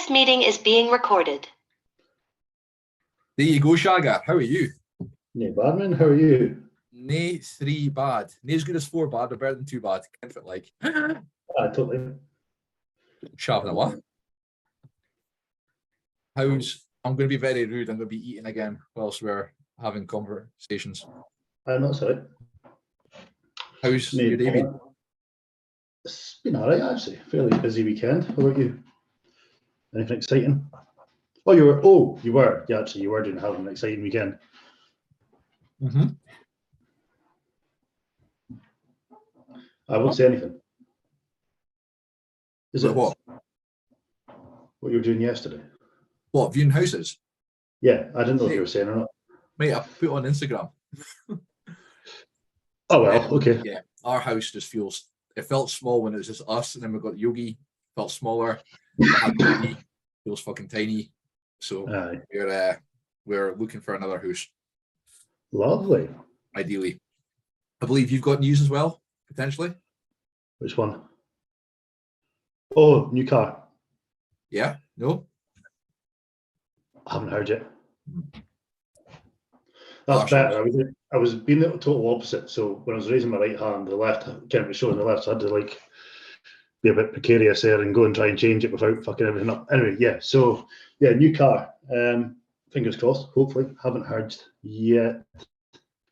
This meeting is being recorded. There you go, Shagger. How are you? Nae bad, man. How are you? Nae 3 bad. Nae as good as 4 bad, but better than 2 bad. Can't fit like. Totally. Shaving a what? I'm going to be very rude. I'm going to be eating again whilst we're having conversations. I'm sorry. How's your day been? It's been alright, actually. Fairly busy weekend. How about you? Anything exciting? Oh, you were. Yeah, actually, you were having an exciting weekend. Mm-hmm. I won't say anything. Is it what you were doing yesterday? What, viewing houses? Yeah, I didn't know if you were saying or not. Mate, I put it on Instagram. Oh, well, okay. Yeah, our house just it felt small when it was just us, and then we got Yogi, felt smaller. Feels fucking tiny. So we're looking for another house. Lovely. Ideally. I believe you've got news as well, potentially. Which one? Oh, new car. Yeah? No? I haven't heard yet. That's better. I was being the total opposite. So when I was raising my right hand, the left can't be showing the left, so I had to be a bit precarious there and go and try and change it without fucking everything up. Anyway, yeah. So yeah, new car. Fingers crossed. Hopefully, haven't heard yet.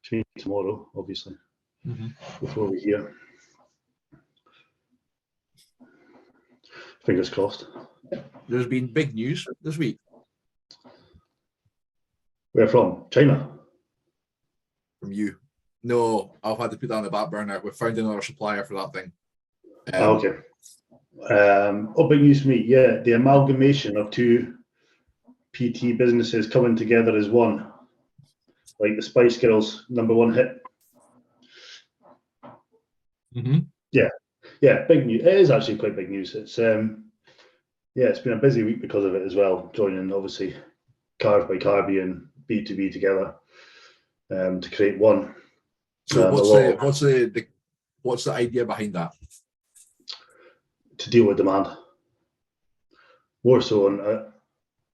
Between tomorrow, obviously, before we hear. Fingers crossed. There's been big news this week. Where from? China? From you? No, I've had to put that on the back burner. We've found another supplier for that thing. Okay. Big news for me. Yeah, the amalgamation of two PT businesses coming together as one, like the Spice Girls #1 hit. Mm-hmm. Yeah, big news. It is actually quite big news. It's it's been a busy week because of it as well. Joining obviously Carved by Carby and B2B together to create one. So what's the idea behind that? To deal with demand, more so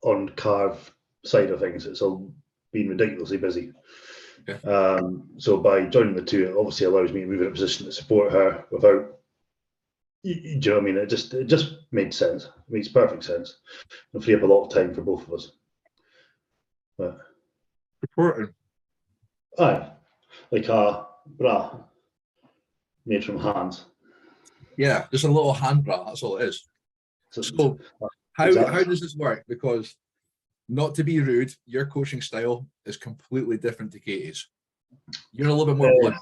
on Carve side of things. It's all been ridiculously busy. Okay. So by joining the two, it obviously allows me to move in a position to support her without. Do you know what I mean? It just made sense. It makes perfect sense. And free up a lot of time for both of us. But Reporting. aye, like a bra made from hands. Yeah, just a little hand bra. That's all it is. So how does this work? Because not to be rude, your coaching style is completely different to Katie's. You're a little bit more blunt.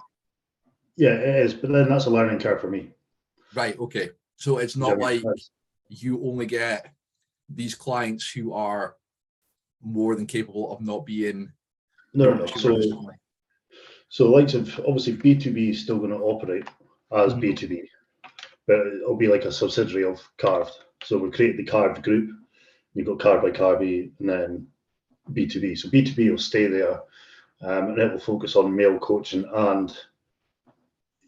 Yeah, it is. But then that's a learning curve for me. Right. Okay. So it's not like you only get these clients who are more than capable of not being. No. So likes of obviously B2B is still going to operate as B2B, but it'll be like a subsidiary of Carved. So we created the Carved group. You've got Carved by Carby and then B2B. So B2B will stay there, and it will focus on male coaching, and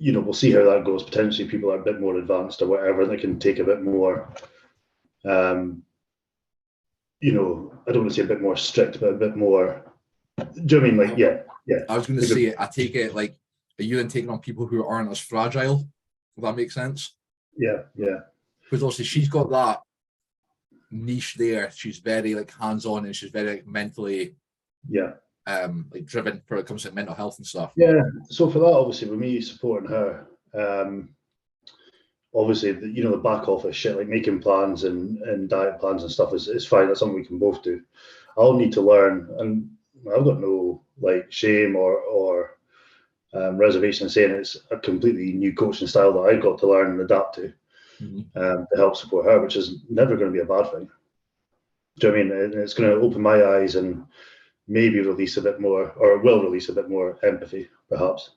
we'll see how that goes. Potentially people are a bit more advanced or whatever, they can take a bit more I don't want to say a bit more strict, but a bit more. Do you know what I mean? Yeah. I was going to say, I take it like, are you then taking on people who aren't as fragile? If that makes sense? Yeah. Because obviously she's got that niche there. She's very hands-on and she's very mentally driven when it comes to mental health and stuff. Yeah. So for that, obviously, with me supporting her, obviously, the back office shit like making plans and diet plans and stuff is fine. That's something we can both do. I'll need to learn, and I've got no shame or reservation in saying it's a completely new coaching style that I've got to learn and adapt to help support her, which is never going to be a bad thing. Do you know what I mean? It's going to open my eyes and maybe release a bit more, or it will release a bit more empathy, perhaps.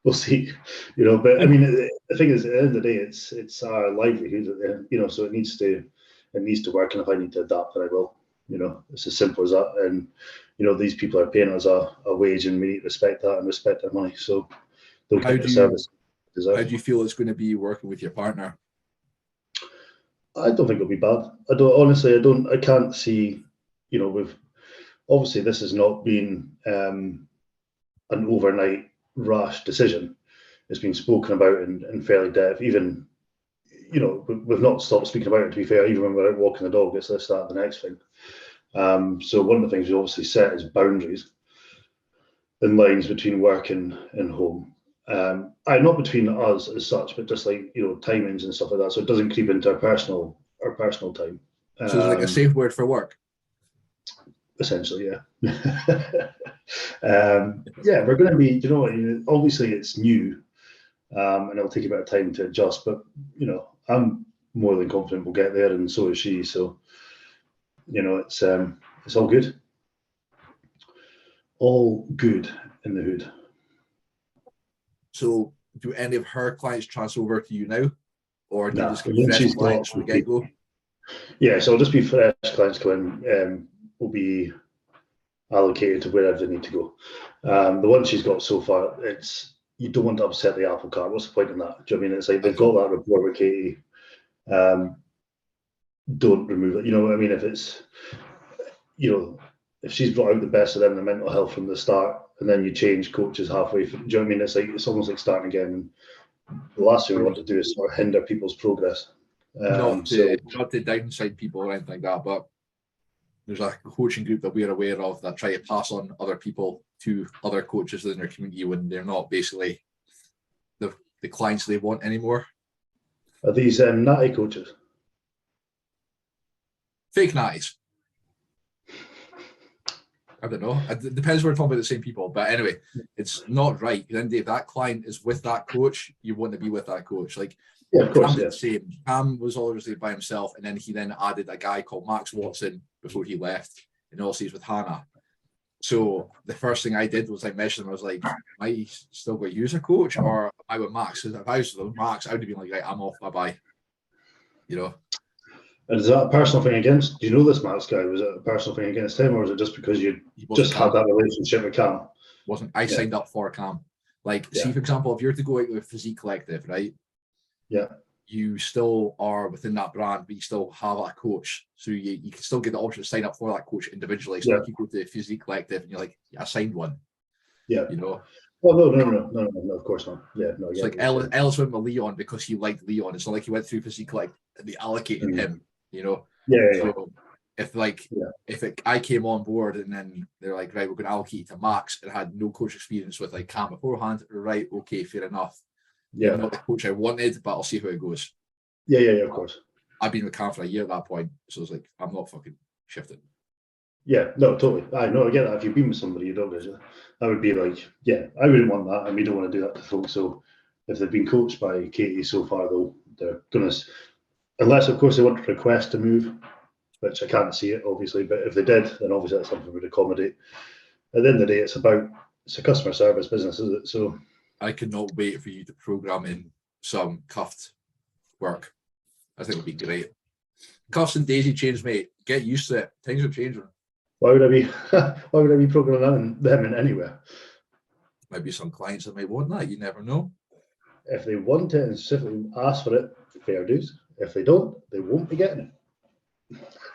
We'll see, but I mean, the thing is, at the end of the day, it's our livelihood, so it needs to work, and if I need to adapt, then I will. It's as simple as that. And these people are paying us a wage, and we need to respect that and respect their money. So they'll get the service. How do you feel it's going to be working with your partner? I don't think it'll be bad. I can't see, with obviously this has not been an overnight rash decision. It's been spoken about in fairly depth. Even, we've not stopped speaking about it, to be fair, even when we're out walking the dog, it's this, that, the next thing. So one of the things we obviously set is boundaries and lines between work and home. Not between us as such, but just like, timings and stuff like that. So it doesn't creep into our personal time. So it's like a safe word for work. Essentially, yeah. We're going to be, obviously it's new, and it'll take a bit of time to adjust, but, I'm more than confident we'll get there, and so is she. So, it's all good. All good in the hood. So do any of her clients transfer over to you now? Or do you just get when fresh she's clients got- from the get-go? Yeah, so it'll just be fresh clients come in, will be allocated to wherever they need to go. The one she's got so far, you don't want to upset the apple cart. What's the point in that? Do you know what I mean? It's like they've got that rapport with Katie. Don't remove it. You know what I mean? If it's, if she's brought out the best of them, the mental health from the start, and then you change coaches halfway through, do you know what I mean? It's almost like starting again. And the last thing we want to do is sort of hinder people's progress. Not to downside people or anything like that, but there's a coaching group that we're aware of that try to pass on other people to other coaches in their community when they're not basically the clients they want anymore. Are these natty coaches? Fake natties. I don't know. It depends. We're talking about the same people, but anyway, it's not right. Then if that client is with that coach, you want to be with that coach. Like, yeah, of course. Cam did the same. Cam was always by himself, and then he added a guy called Max Watson before he left, and also he's with Hannah. So the first thing I did was I messaged him. I was like, "Am I still going to use a coach, or am I with Max?" Because if I was with Max, I would have been like, "Right, I'm off. Bye bye." And is that a personal thing against? Do you know this Max guy? Was it a personal thing against him, or is it just because you just had that relationship with Cam? Wasn't I signed up for Cam? Like, see, for example, if you're to go out with Physique Collective, right? Yeah. You still are within that brand, but you still have a coach. So you can still get the option to sign up for that coach individually. So if you go to Physique Collective and you're like, I signed one. Yeah. Well, no, of course not. Yeah, no. It's like Ellis went with Leon because he liked Leon. It's not like he went through Physique Collective and they allocated him, So I came on board and then they're like, right, we're going to allocate it to Max and had no coach experience with like Cam beforehand. Right, okay, fair enough. Yeah. Not the coach I wanted, but I'll see how it goes. Yeah, of course. I've been with Cam for a year at that point, so it's like I'm not fucking shifting. Yeah, no, totally. I get that. If you've been with somebody, you don't. That would be like, yeah, I wouldn't want that, and we don't want to do that to folks. So if they've been coached by Katie so far, though, they're gonna, unless of course they want to request to move, which I can't see it obviously. But if they did, then obviously that's something we'd accommodate. At the end of the day, it's a customer service business, is it? So I cannot wait for you to program in some cuffed work. I think it would be great. Cuffs and daisy chains, mate. Get used to it. Things are changing. Why would I be programming them in anywhere? Might be some clients that might want that. You never know. If they want it and specifically ask for it, fair dues. If they don't, they won't be getting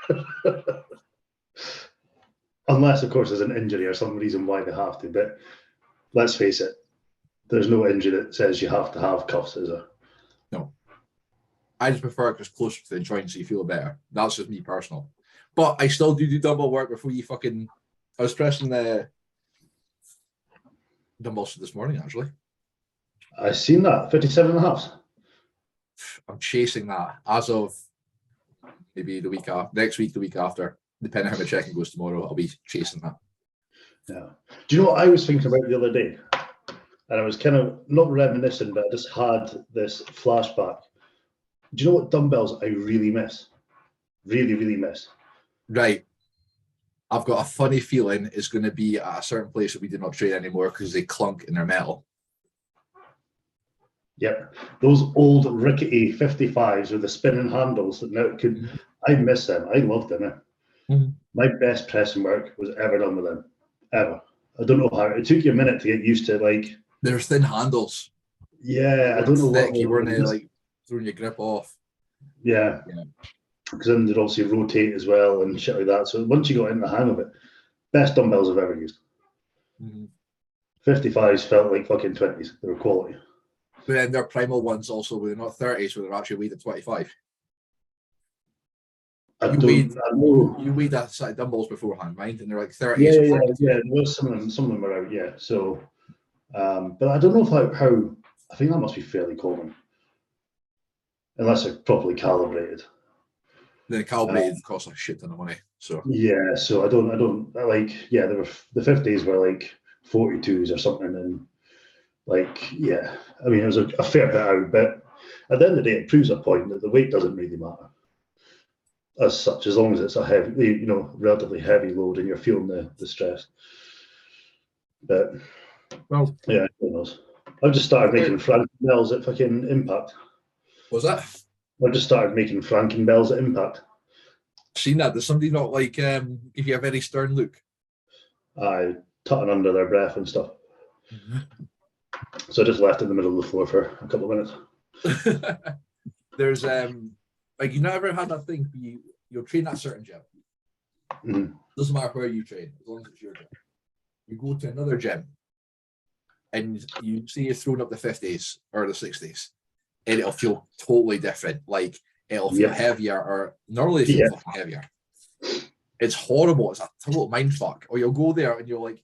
it. Unless, of course, there's an injury or some reason why they have to. But let's face it, there's no injury that says you have to have cuffs, is there? No. I just prefer it because closer to the joint so you feel better. That's just me personal. But I still do dumbbell work before you fucking... I was pressing the dumbbells this morning, actually. I've seen that, 57 and a half. I'm chasing that as of maybe the week after, next week, the week after. Depending on how my checking goes tomorrow, I'll be chasing that. Yeah. Do you know what I was thinking about the other day? And I was kind of not reminiscing, but I just had this flashback. Do you know what dumbbells I really miss? Really, really miss? Right. I've got a funny feeling it's going to be at a certain place that we do not train anymore because they clunk in their metal. Yep. Those old rickety 55s with the spinning handles that now could... I miss them. I loved them. My best pressing work was ever done with them. Ever. I don't know how. It took you a minute to get used to, like... There's thin handles. Yeah, I don't know thick. what... You weren't like throwing your grip off. Yeah. Because then they'd obviously rotate as well and shit like that. So once you got in the hang of it, best dumbbells I've ever used. 55s felt like fucking 20s. They were quality. But then their primal ones also were not 30s, so they're actually weighed at 25. You weighed that set of dumbbells beforehand, mind? And they're like 30s. Yeah. There was some of them were out, yeah. So, but I don't know how. I think that must be fairly common, unless they're properly calibrated. The calibrated costs a shit ton of money. So yeah, so I don't like. Yeah, there were the 50s were like 42s or something, and like I mean it was a fair bit out, but at the end of the day, it proves a point that the weight doesn't really matter as such, as long as it's a heavy, relatively heavy load and you're feeling the stress. But well, yeah, who knows? I've just started making Frankenbells at fucking Impact. What was that? I've just started making Frankenbells at Impact. Seen that? Does somebody not like give you a very stern look? I tutting under their breath and stuff. So I just left it in the middle of the floor for a couple of minutes. There's like you never had that thing you'll train at a certain gym. Doesn't matter where you train, as long as it's your gym. You go to another gym and you see you're throwing up the 50s or the 60s, and it'll feel totally different. Like it'll feel heavier, or normally it feels fucking heavier. It's horrible. It's a total mind fuck. Or you'll go there and you're like,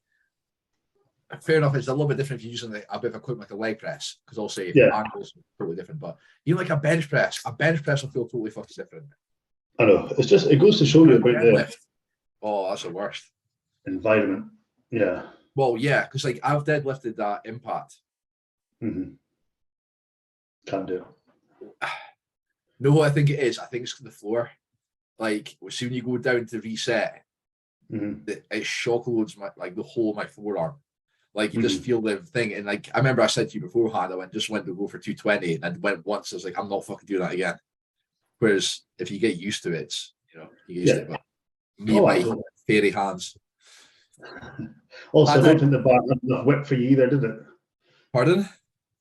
fair enough, it's a little bit different if you're using a bit of equipment like a leg press, because I'll say angles are totally different. But you like a bench press will feel totally fucking different. I know. It's just, it goes to show you about the oh, that's the worst environment. Yeah. Well, yeah, because like I've deadlifted that Impact. Can't do it. No, what I think it is. I think it's the floor. Like, as soon as you go down to reset, it shock loads the whole of my forearm. Like, you just feel the thing. And like, I remember I said to you beforehand, I just went to go for 220 and went once. I was like, I'm not fucking doing that again. Whereas if you get used to it, you get used to it. But me, my fairy hands. Also, I don't think the bar had enough whip for you either, did it? Pardon?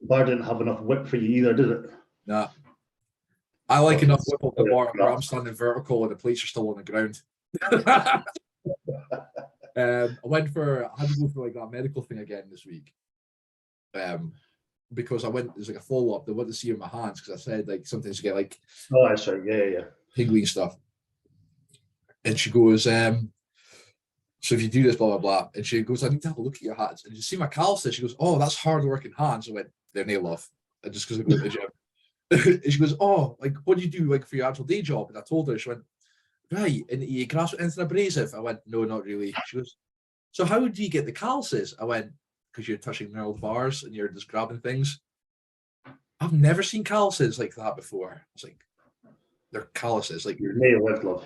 The bar didn't have enough whip for you either, did it? No. I like enough whip up the bar where I'm standing vertical and the plates are still on the ground. I had to go for like that medical thing again this week. Because there's like a follow-up. They want to see in my hands because I said like sometimes you get like that's right, yeah. tingly stuff. And she goes, so if you do this, blah blah blah, and she goes, I need to have a look at your hands. And you see my calluses. She goes, oh, that's hard working hands. I went, they're nail off. And just because I go to the gym. And she goes, oh, like what do you do like for your actual day job? And I told her, she went, right, and you grasp anything abrasive? I went, no, not really. She goes, so how do you get the calluses? I went, because you're touching knurled bars and you're just grabbing things. I've never seen calluses like that before. It's like they're calluses, like your nail left love.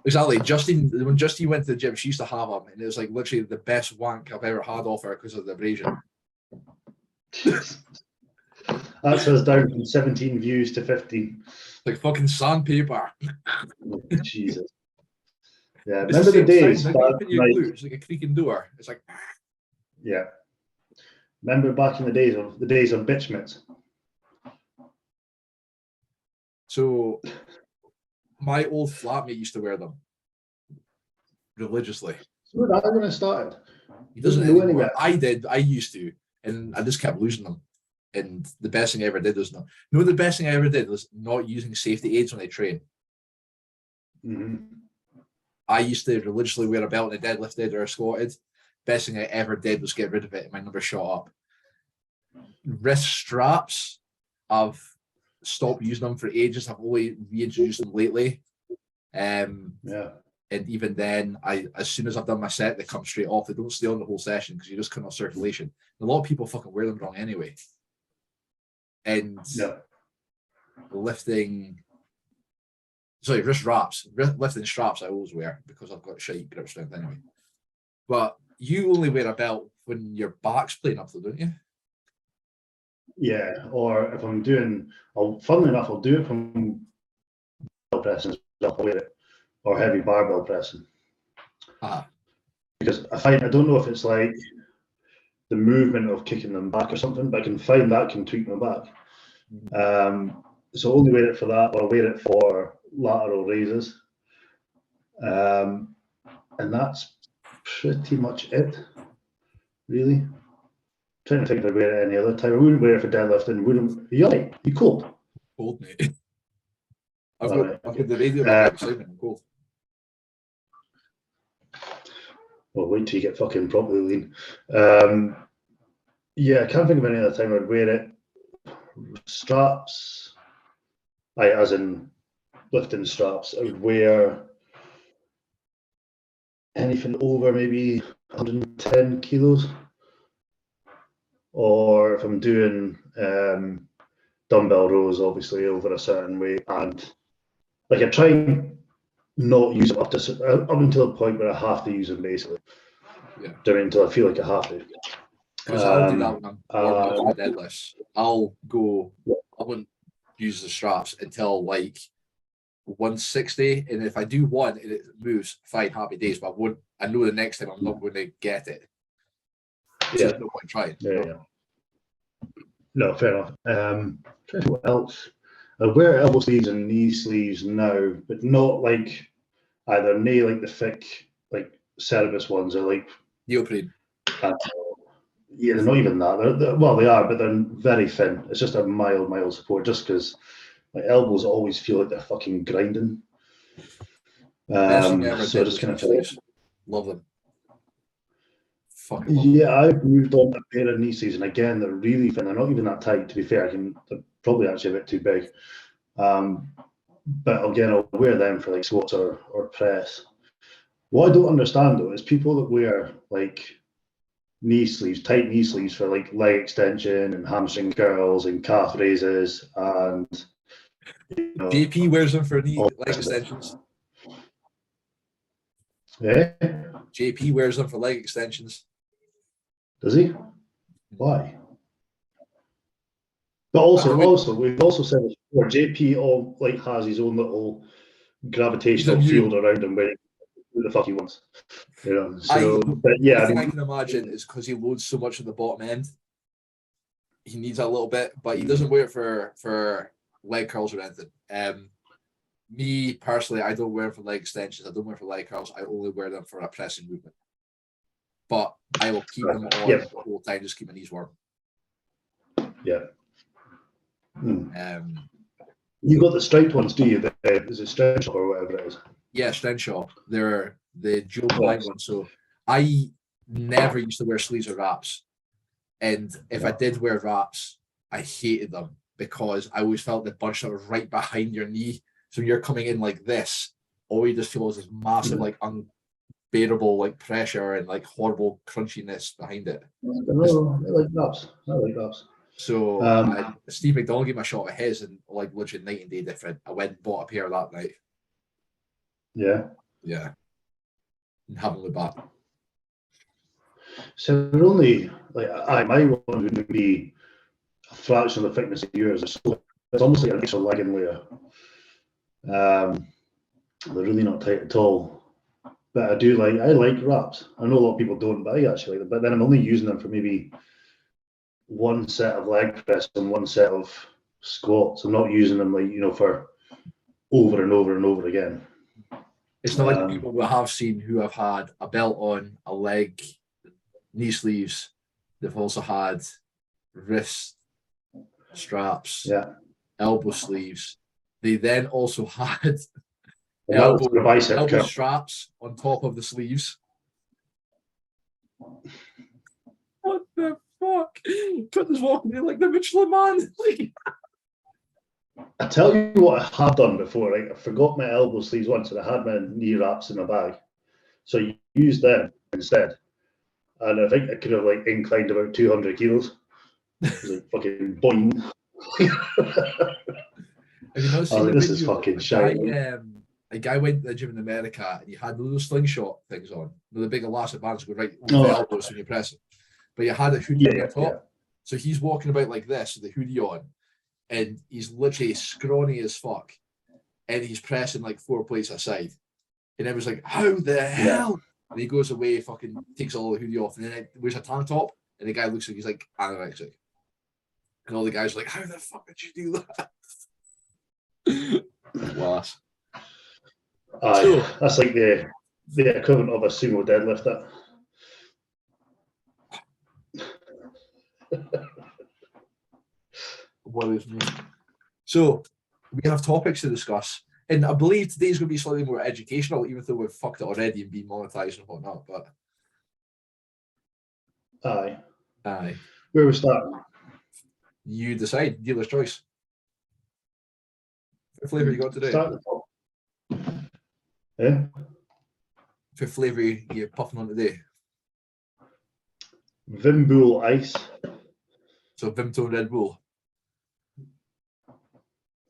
Exactly. When Justine went to the gym, she used to have them, and it was like literally the best wank I've ever had off her because of the abrasion. That says down from 17 views to 15. Like fucking sandpaper. Oh, Jesus. Yeah, remember the days? It's like a creaking door. It's like. Yeah. Remember back in the days of bitch mitts? So, my old flatmate used to wear them religiously. So that's when I started. He doesn't know anymore. I did. I used to, and I just kept losing them. And the best thing I ever did was the best thing I ever did was not using safety aids when I train. I used to religiously wear a belt and I deadlifted or squatted. Best thing I ever did was get rid of it and my number shot up. Wrist straps, I've stopped using them for ages. I've only reintroduced them lately. And even then, as soon as I've done my set, they come straight off. They don't stay on the whole session because you just cut off circulation. And a lot of people fucking wear them wrong anyway. And lifting straps I always wear because I've got shite grip strength anyway. But you only wear a belt when your back's playing up, though, don't you? Yeah, or if I'm doing, funnily enough, I'll do it from barbell pressing, I'll wear it, or heavy barbell pressing. Because I don't know if it's like the movement of kicking them back or something, but I can find that can tweak my back. So only wear it for that, or wear it for lateral raises. And that's pretty much it, really. I'm trying to think if I wear it any other time. I wouldn't wear it for deadlifting. Wouldn't. Are you all right? You cold? Cold, mate. I've Right, got the radio on excitement. I'm cold. Well, wait till you get fucking properly lean. Yeah, I can't think of any other time I'd wear it. Straps, as in lifting straps, I would wear anything over maybe 110 kilos. Or if I'm doing dumbbell rows, obviously over a certain weight, and like I try and not use them up until the point where I have to use them, basically. Yeah. Doing it until I feel like I have to. Because I'll do that when I'm warming up for deadlifts. I wouldn't use the straps until like 160, and if I do one and it moves, fine, happy days. But I know the next time I'm not going to get it. So there's no point trying. Yeah. No, fair enough. Trying to think what else. I wear elbow sleeves and knee sleeves now, but not like either knee like the thick like Cerebus ones, or like Neoprene. Yeah, they're not even that. Well, they are, but they're very thin. It's just a mild support, just because my elbows always feel like they're fucking grinding. Best thing I ever So did just was kind of sleeves. Love them. Fucking love yeah, I've moved on to a pair of knee sleeves, and again, they're really thin. They're not even that tight, to be fair. They're probably actually a bit too big. But again, I'll wear them for like squats or press. What I don't understand though is people that wear like knee sleeves, tight knee sleeves for like leg extension and hamstring curls and calf raises, and JP wears them for leg extensions. Yeah. JP wears them for leg extensions. Does he? Why? But also, we've also said this before, JP has his own little gravitational field around him where who the fuck he wants. So, but yeah. The thing I can imagine is because he loads so much at the bottom end, he needs a little bit, but he doesn't wear it for leg curls or anything. Me personally, I don't wear them for leg extensions. I don't wear them for leg curls. I only wear them for a pressing movement. But I will keep them on the whole time, just keep my knees warm. Yeah. You got the striped ones, do you? Is it Strength Shop or whatever it is? Yeah, Strength Shop. They're the dual blind ones. So I never used to wear sleeves or wraps. And if I did wear wraps, I hated them because I always felt the bunch that was right behind your knee. So when you're coming in like this, all you just feel is this massive, like unbearable, like pressure and like horrible crunchiness behind it. I like wraps. So Steve McDonald gave me a shot of his, and like literally night and day different. I went and bought a pair that night. Yeah. And haven't looked back. So they're only like my one would be a fraction of the thickness of yours. It's almost like an extra legging layer. They're really not tight at all. But I like wraps. I know a lot of people don't, but I actually like them. But then I'm only using them for maybe one set of leg press and one set of squats. I'm not using them for over and over and over again. It's not like people we have seen who have had a belt on, a leg, knee sleeves. They've also had wrist straps, elbow sleeves. They then also had elbow straps on top of the sleeves. What the fuck? Cutter's walking in like the Michelin Man. I tell you what I have done before, right? I forgot my elbow sleeves once and I had my knee wraps in my bag. So you use them instead. And I think I could have inclined about 200 kilos. It was like fucking boing. Have you not seen this is fucking shite. A guy went to the gym in America and he had those slingshot things on. The big elastic bands go right over the elbows when you press it. But you had a hoodie on top. Yeah. So he's walking about like this with the hoodie on. And he's literally scrawny as fuck. And he's pressing like 4 plates aside. And it was like, how the hell? And he goes away, fucking takes all the hoodie off, and then wears a tank top. And the guy looks like he's like anorexic. And all the guys are like, how the fuck did you do that? Class. Aye, So- that's like the equivalent of a sumo deadlift. That. Worries me. So we have topics to discuss, and I believe today's going to be slightly more educational, even though we've fucked it already and been monetized and whatnot. But Aye. aye, Where we starting? you decide. Dealer's choice. What flavour you got today? Start at the top. Yeah. What flavour you puffing on today? Vimbull Ice. So Vimto Red Bull.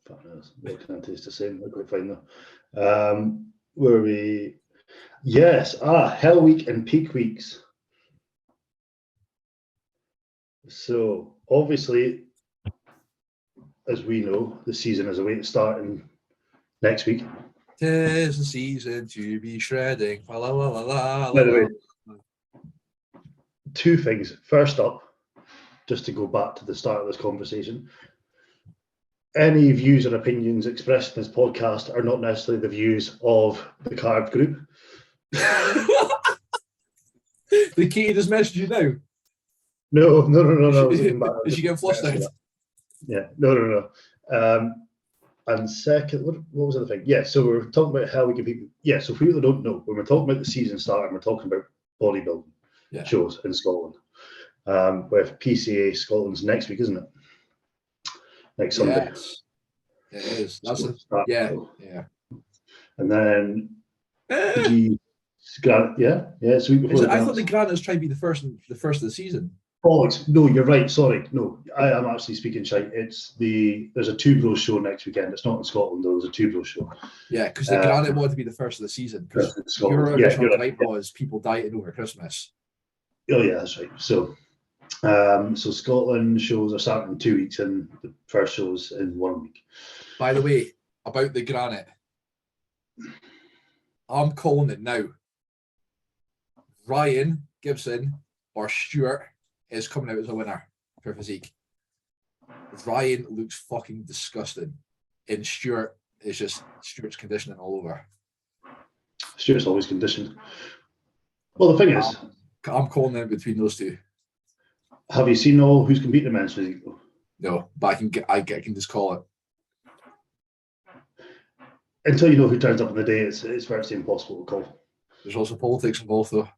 Fuck knows. They kind of taste the same. They're quite fine though. Where are we? Yes. Hell Week and Peak Weeks. So obviously, as we know, the season is away to starting next week. 'Tis the season to be shredding. La la la la By the la. way, two things. First up, just to go back to the start of this conversation, any views or opinions expressed in this podcast are not necessarily the views of the Carved Group. The Katie just messaged you now. No. Is she getting flustered? Yeah, no. And second, what was the other thing? Yeah, so we're talking about how we can people. Yeah, so for people that don't know, when we're talking about the season starting, we're talking about bodybuilding shows in Scotland. With PCA Scotland's next week, isn't it? Next Sunday. Yes, it is. That's So yeah. And then it's week before. I thought the Grant is trying to be the first of the season. Oh, no, you're right. Sorry, no, I am actually speaking shite. There's a Two Bros show next weekend. It's not in Scotland though. There's a Two Bros show. Yeah, because the Granite wanted to be the first of the season. Because your original gripe was people dieting over Christmas. Oh yeah, that's right. So Scotland shows are starting in 2 weeks, and the first shows in 1 week. By the way, about the Granite, I'm calling it now. Ryan Gibson or Stuart is coming out as a winner for physique. Ryan looks fucking disgusting, and Stuart's conditioning all over. Stuart's always conditioned. Well, the thing is, I'm calling it between those two. Have you seen all who's competing in men's physique? No, but I can just call it. Until you know who turns up on the day, it's virtually impossible to call. There's also politics involved, though.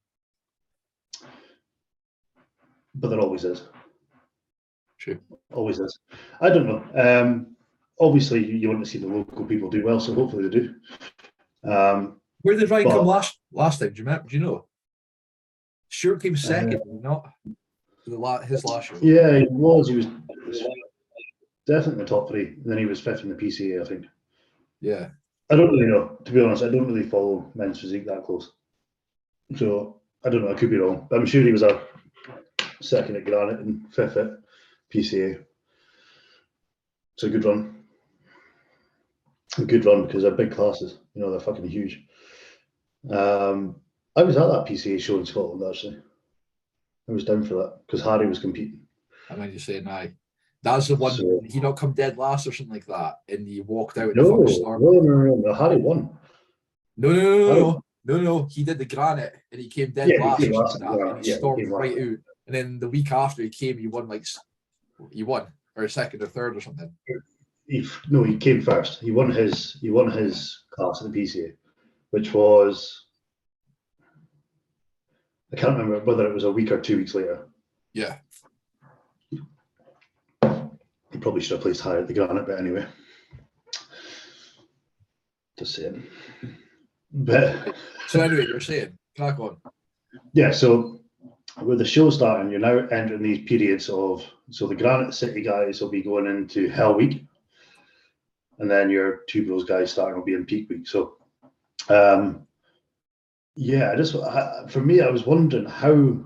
But there always is. True. Always is. I don't know. Obviously, you want to see the local people do well, so hopefully they do. Where did Ryan come last time? Do you remember? Do you know? Stuart came second, not his last show. Yeah, he was. He was definitely in the top three, and then he was fifth in the PCA, I think. Yeah. I don't really know. To be honest, I don't really follow men's physique that close. So I don't know. I could be wrong. But I'm sure he was a second at Granite and fifth at PCA. It's a good run. A good run because they're big classes. You know, they're fucking huge. I was at that PCA show in Scotland, actually. I was down for that because Harry was competing. I mean, you're saying, aye. That's the one, he not come dead last or something like that, and he walked out. No, Harry won. No. He did the Granite, and he came dead last or something like that, and he stormed right out. And then the week after he came, he won or second or third or something. He came first. He won his class at the PCA, which was, I can't remember whether it was a week or 2 weeks later. Yeah. He probably should have placed higher at the Granite, but anyway. Just saying. But so anyway, you're saying, crack on. Yeah, so with the show starting, you're now entering these periods of, so the Granite City guys will be going into Hell Week, and then your Two Bros guys starting will be in Peak Week. So, for me, I was wondering how,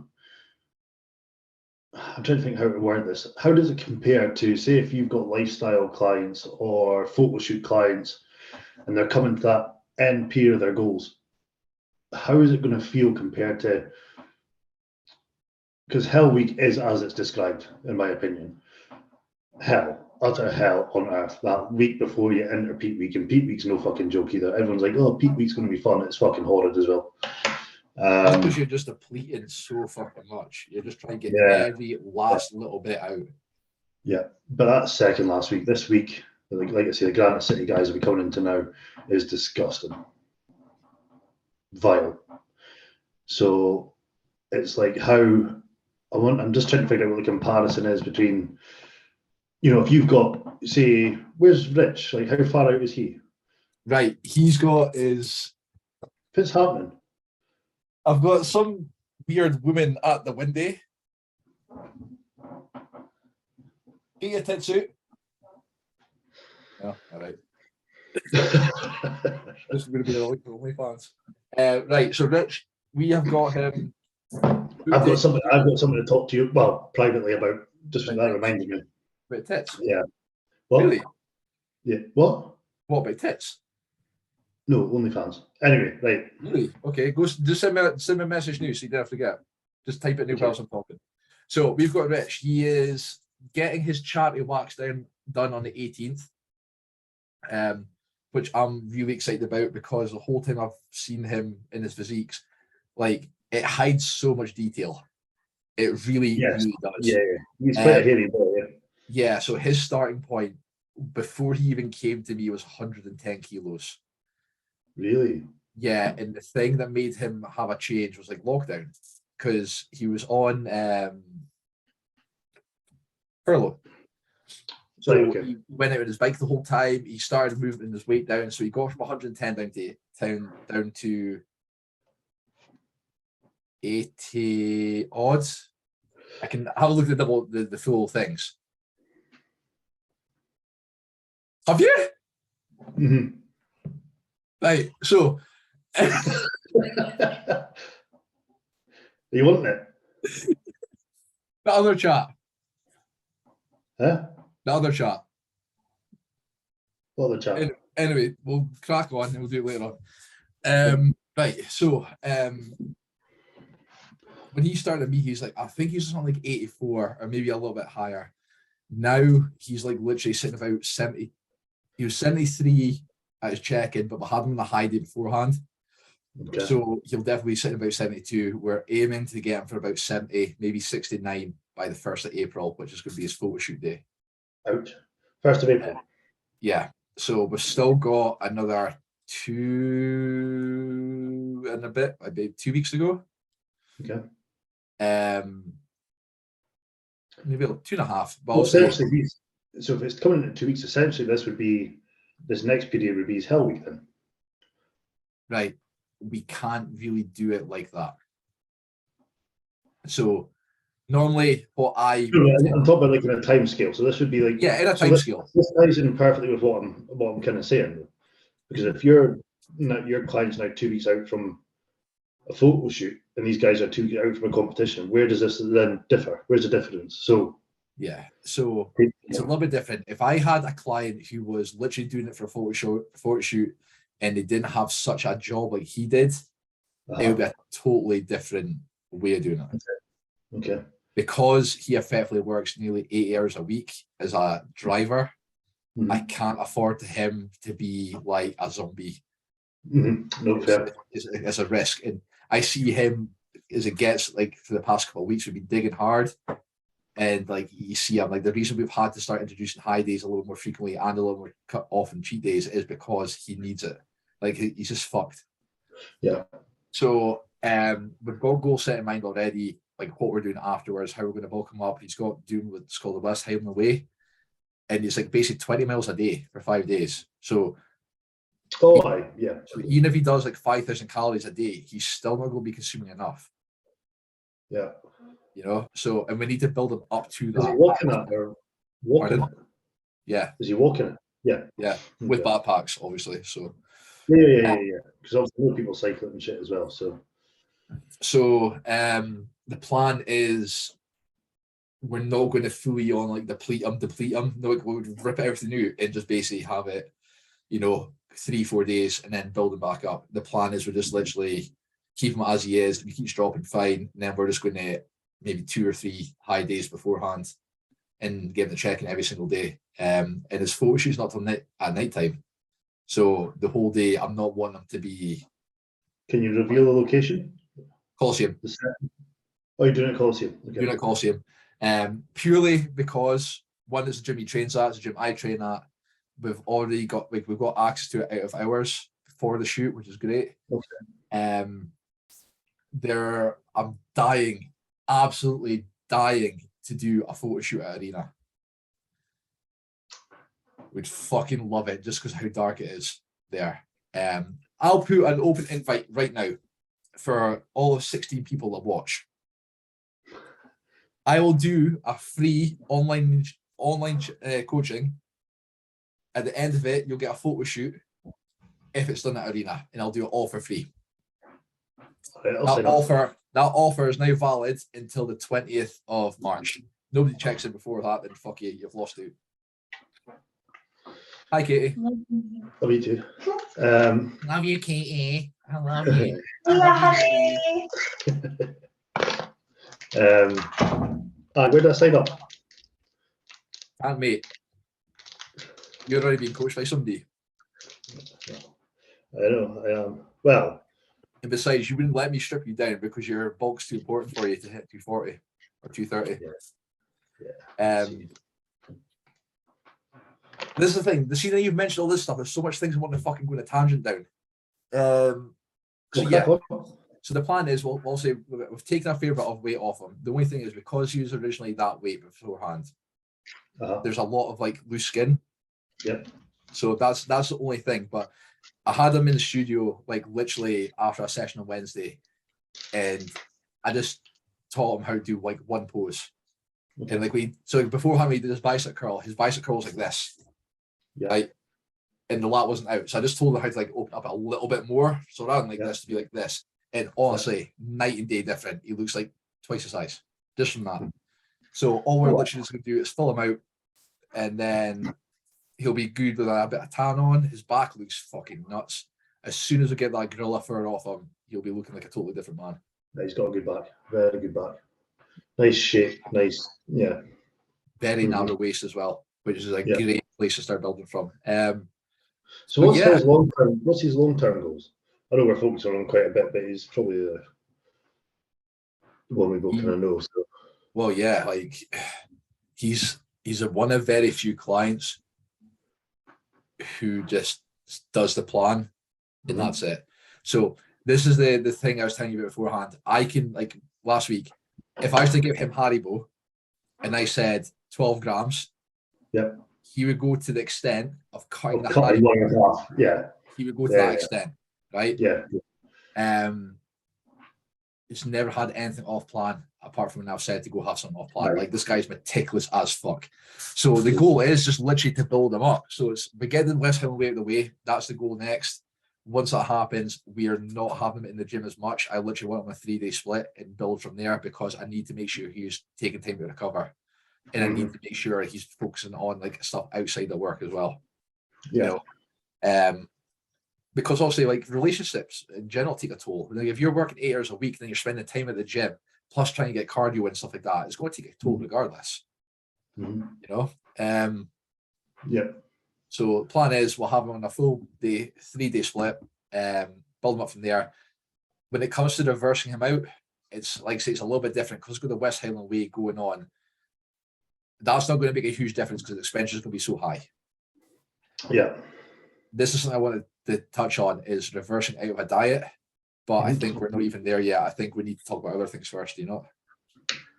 I'm trying to think how to word this. How does it compare to, say, if you've got lifestyle clients or photo shoot clients, and they're coming to that end period of their goals? How is it going to feel compared to, because Hell Week is as it's described, in my opinion. utter hell on earth that week before you enter peak week, and peak week's no fucking joke either. Everyone's like, oh, peak week's going to be fun. It's fucking horrid as well. That's because you're just depleting so fucking much. You're just trying to get every last little bit out. Yeah, but that's second last week. This week, like I say, the Granite City guys will be coming into now is disgusting. Vile. So it's like I'm just trying to figure out what the comparison is between, if you've got, say, where's Rich? Like, how far out is he? Right, he's got his. What's happening? I've got some weird woman at the window. Get your tits out. Oh, all right. This is going to be the link for OnlyFans. Right, so Rich, we have got him. I've got something to talk to you, well, privately about. Just that reminded me. About tits? Yeah. What? Really? Yeah. What? What about tits? No, OnlyFans. Anyway, right. Really? Okay. Go. Just send me a message now so you don't forget. Just type it in whilst I'm talking. So we've got Rich. He is getting his charity wax done on the 18th, which I'm really excited about because the whole time I've seen him in his physiques, like it hides so much detail. It really, really does. Yeah, he's quite a hairy boy. Yeah. So his starting point before he even came to me was 110 kilos. Really? Yeah, and the thing that made him have a change was like lockdown, because he was on furlough. So he went out on his bike the whole time. He started moving his weight down, so he got from 110 down to 80 odds. I can have a look at the full things. Have you? Mm-hmm. Right, so you wanting it? The other chat. Huh? The other chat. What other chat? Anyway, we'll crack on and we'll do it later on. Right, so when he started me, he's like, I think he's something like 84 or maybe a little bit higher. Now he's like literally sitting about 70. He was 73 at his check-in, but we had him on a high day beforehand. Okay. So he'll definitely be sitting about 72. We're aiming to get him for about 70, maybe 69 by the 1st of April, which is going to be his photo shoot day. Ouch. 1st of April. Yeah. So we've still got another 2 and a bit, maybe 2 weeks ago. Okay. Maybe 2.5. But well, essentially, so if it's coming in 2 weeks, essentially this next period would be his hell week then. Right. We can't really do it like that. So normally what I'm talking about like in a time scale. So this would be like in a time scale. This ties in perfectly with what I'm kind of saying. Because if your client's now 2 weeks out from a photo shoot and these guys are 2 weeks out from a competition, where does this then differ? Where's the difference? So so it's a little bit different. If I had a client who was literally doing it for a photo shoot and they didn't have such a job like he did, it would be a totally different way of doing it. Okay. Because he effectively works nearly 8 hours a week as a driver, I can't afford him to be like a zombie. No, fair. It's a risk. And I see him as it gets like for the past couple of weeks, we've been digging hard. And like you see him, like the reason we've had to start introducing high days a little more frequently and a little more cut off and cheat days is because he needs it. Like he's just fucked. Yeah. So we've got a goal set in mind already, like what we're doing afterwards, how we're going to bulk him up. He's got doing what's called the West Highland Way. And it's like basically 20 miles a day for 5 days. So so even if he does like 5,000 calories a day, he's still not going to be consuming enough. Yeah. You know, so and we need to build him up to that. Is he walking that or walking? Yeah. Is he walking it? Yeah. Yeah. With backpacks, obviously. So yeah. Because obviously more people cycling and shit as well. So the plan is we're not going to fully on like deplete him. No, like we'll rip everything out and just basically have it, 3-4 days and then build him back up. The plan is we're just literally keep him as he is. He keeps dropping fine, and then we're just going to maybe 2 or 3 high days beforehand, and getting the check-in every single day. And his photo shoot's not till at night time. So the whole day, I'm not wanting him to be. Can you reveal the location? Coliseum. Oh, you're doing it at Coliseum. Okay. Doing it at Coliseum. Purely because one, it's a gym he trains at, it's a gym I train at. We've already got we've got access to it out of hours for the shoot, which is great. Okay. I'm dying, absolutely dying to do a photo shoot at Arena. Would fucking love it just because how dark it is there. I'll put an open invite right now for all of 16 people that watch. I will do a free online coaching. At the end of it, you'll get a photo shoot if it's done at Arena, and I'll do it all for free. That offer is now valid until the 20th of March. Nobody checks in before that, then fuck you, you've lost out. Hi, Katie. Love you too. Love you, Katie. I love you. Where did I sign up? And mate, you're already being coached by somebody. I know, I am. Well, and besides, you wouldn't let me strip you down because your bulk's too important for you to hit 240 or 230. Yeah. This is the thing. The scene that you've mentioned all this stuff. There's so much things I want to fucking go on a tangent down. So the plan is we'll say we've taken a fair bit of weight off him. The only thing is because he was originally that weight beforehand, there's a lot of like loose skin. Yep. So that's the only thing. But I had him in the studio like literally after a session on Wednesday, and I just taught him how to do like one pose. Okay. And like beforehand we did his bicep curl. His bicep curl was like this. Yeah. Right. And the lat wasn't out. So I just told him how to like open up a little bit more. So rather than like this to be like this. And honestly, night and day different. He looks like twice the size. Just from that. So all we're literally just gonna do is fill him out, and then he'll be good with a bit of tan on. His back looks fucking nuts. As soon as we get that gorilla fur off him, he'll be looking like a totally different man. He's got a good back. Very good back. Nice shape. Nice. Yeah. Very narrow waist as well, which is a great place to start building from. So what's his long-term? What's his long-term goals? I know we're focusing on quite a bit, but he's probably the one we both kind of know. So. Well, yeah, like he's one of very few clients who just does the plan, and that's it. So this is the thing I was telling you about beforehand. I can, like last week, if I was to give him Haribo and I said 12 grams, he would go to the extent of cutting the Haribo. Yeah. He would go to that extent, right? Yeah. He's never had anything off plan apart from when I've said to go have something off plan. Like this guy's meticulous as fuck. So the goal is just literally to build him up. So we get the West Hill way out of the way. That's the goal next. Once that happens, we are not having him in the gym as much. I literally want him a 3-day split and build from there because I need to make sure he's taking time to recover. And I need to make sure he's focusing on like stuff outside the work as well. Yeah. You know? Because obviously like relationships in general take a toll. Like if you're working 8 hours a week, then you're spending time at the gym, plus trying to get cardio and stuff like that, it's going to take a toll regardless. You know? So the plan is we'll have him on a full day, 3-day split, build him up from there. When it comes to reversing him out, it's like I say, it's a little bit different because we've got the West Highland way going on. That's not going to make a huge difference because the expenses are going to be so high. Yeah. This is something I wanted to touch on is reversing out of a diet, but I think we're not even there yet. I think we need to talk about other things first, you know?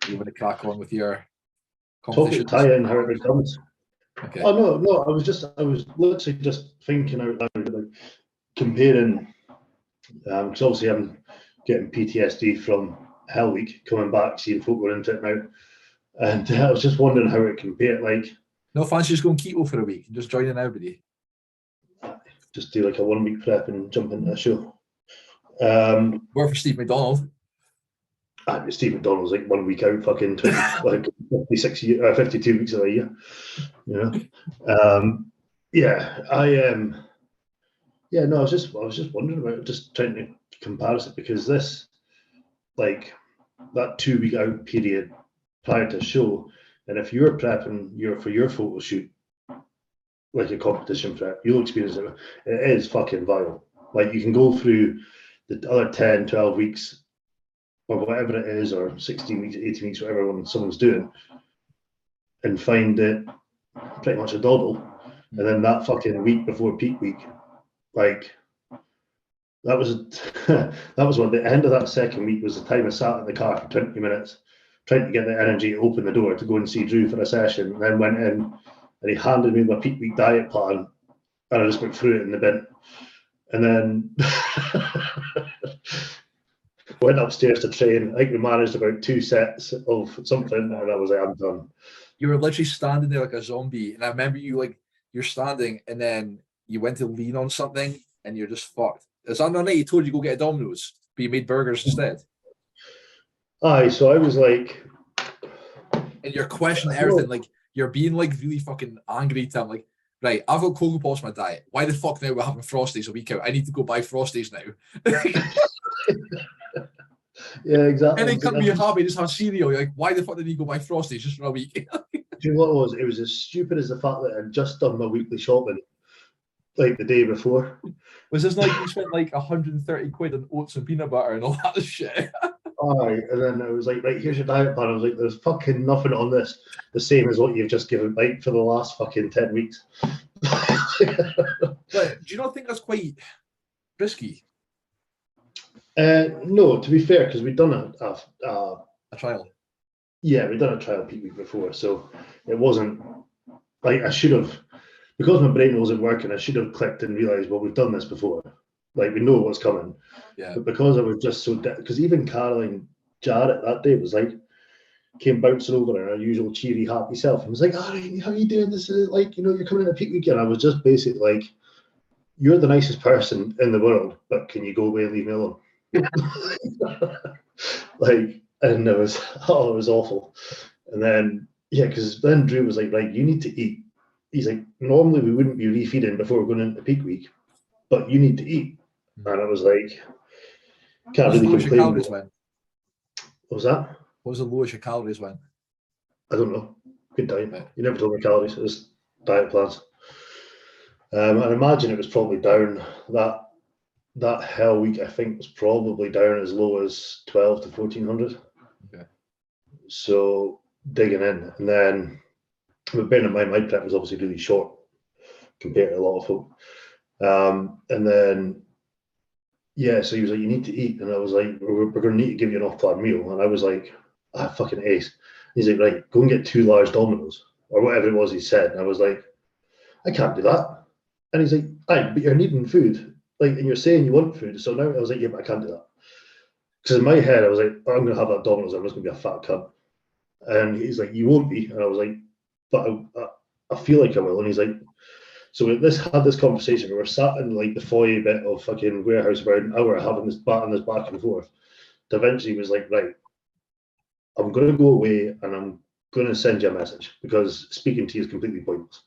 You want to crack on with your competition? Tie in how it comes. Okay. Oh no, I was literally just thinking out loud, like comparing, because obviously I'm getting PTSD from Hell Week, coming back, seeing folk going into it now, and I was just wondering how it compared. Like, no fancy just going keto for a week and just joining everybody. Just do like a 1 week prep and jump into a show. Work for Steve McDonald. Steve McDonald's like 1 week out, fucking 20, like 52 weeks of a year. You know, I was just wondering about it, just trying to compare it because this, like that 2 week out period prior to the show, And if you're prepping for your photo shoot, like a competition prep, you'll experience it. It is fucking vile. Like, you can go through the other 10, 12 weeks or whatever it is, or 16 weeks, 18 weeks, whatever someone's doing, and find it pretty much a doddle. And then that fucking week before peak week, like, that was the end of that second week was the time I sat in the car for 20 minutes trying to get the energy to open the door to go and see Drew for a session, and then went in and he handed me my peak week diet plan and I just went through it in the bin. And then went upstairs to train. I think we managed about 2 sets of something, and I was like, I'm done. You were literally standing there like a zombie, and I remember you're standing, and then you went to lean on something, and you're just fucked. Is that the night he told you to go get a Domino's, but you made burgers instead? Aye, so I was like, and you're questioning everything, like you're being like really fucking angry to him, like, right, I've got Cocoa Pops in my diet. Why the fuck now we're having Frosties a week out? I need to go buy Frosties now. Yeah, exactly. And then couldn't be happy, just have cereal. You're like, why the fuck did he go buy Frosties just for a week? Do you know what it was? It was as stupid as the fact that I'd just done my weekly shopping like the day before. Was this like you spent like 130 quid on oats and peanut butter and all that shit? Aye, and then I was like, right, here's your diet plan. I was like, there's fucking nothing on this the same as what you've just given, like, for the last fucking 10 weeks. But do you not think that's quite risky? No, to be fair, because we'd done A trial. Yeah, we'd done a trial peak week before, so it wasn't like I should have, because my brain wasn't working, I should have clicked and realised, well, we've done this before. Like, we know what's coming. Yeah. But because I was just so, because even Caroline Jarrett that day was like, came bouncing over in her usual cheery, happy self and was like, all right, how are you doing? This is like, you know, you're coming in a peak weekend. I was just basically like, you're the nicest person in the world, but can you go away and leave me alone? Like, and it was awful. And then, yeah, because then Drew was like, right, you need to eat. He's like, normally we wouldn't be refeeding before we're going into peak week, but you need to eat. And I was like, can't really complain. Calories went? What was that? What was the lowest your calories went? I don't know. Good diet. Right. You never told me calories. It was diet plans. I imagine it was probably down that hell week. I think was probably down as low as 12 to 1400. Okay. So digging in, and then, but bearing in mind my prep was obviously really short compared to a lot of folk. And then, yeah, so he was like, you need to eat. And I was like, we're going to need to give you an off-plan meal. And I was like, fucking ace. He's like, right, go and get 2 large Dominoes or whatever it was he said. And I was like, I can't do that. And he's like, aye, but you're needing food. Like, and you're saying you want food. So now I was like, yeah, but I can't do that. Because in my head, I was like, oh, I'm going to have that Dominoes. I'm just going to be a fat cunt. And he's like, you won't be. And I was like, but I feel like I will. And he's like, so we had this conversation. We were sat in like the foyer bit of fucking warehouse about an hour having this back and forth. To eventually was like, right, I'm going to go away and I'm going to send you a message because speaking to you is completely pointless.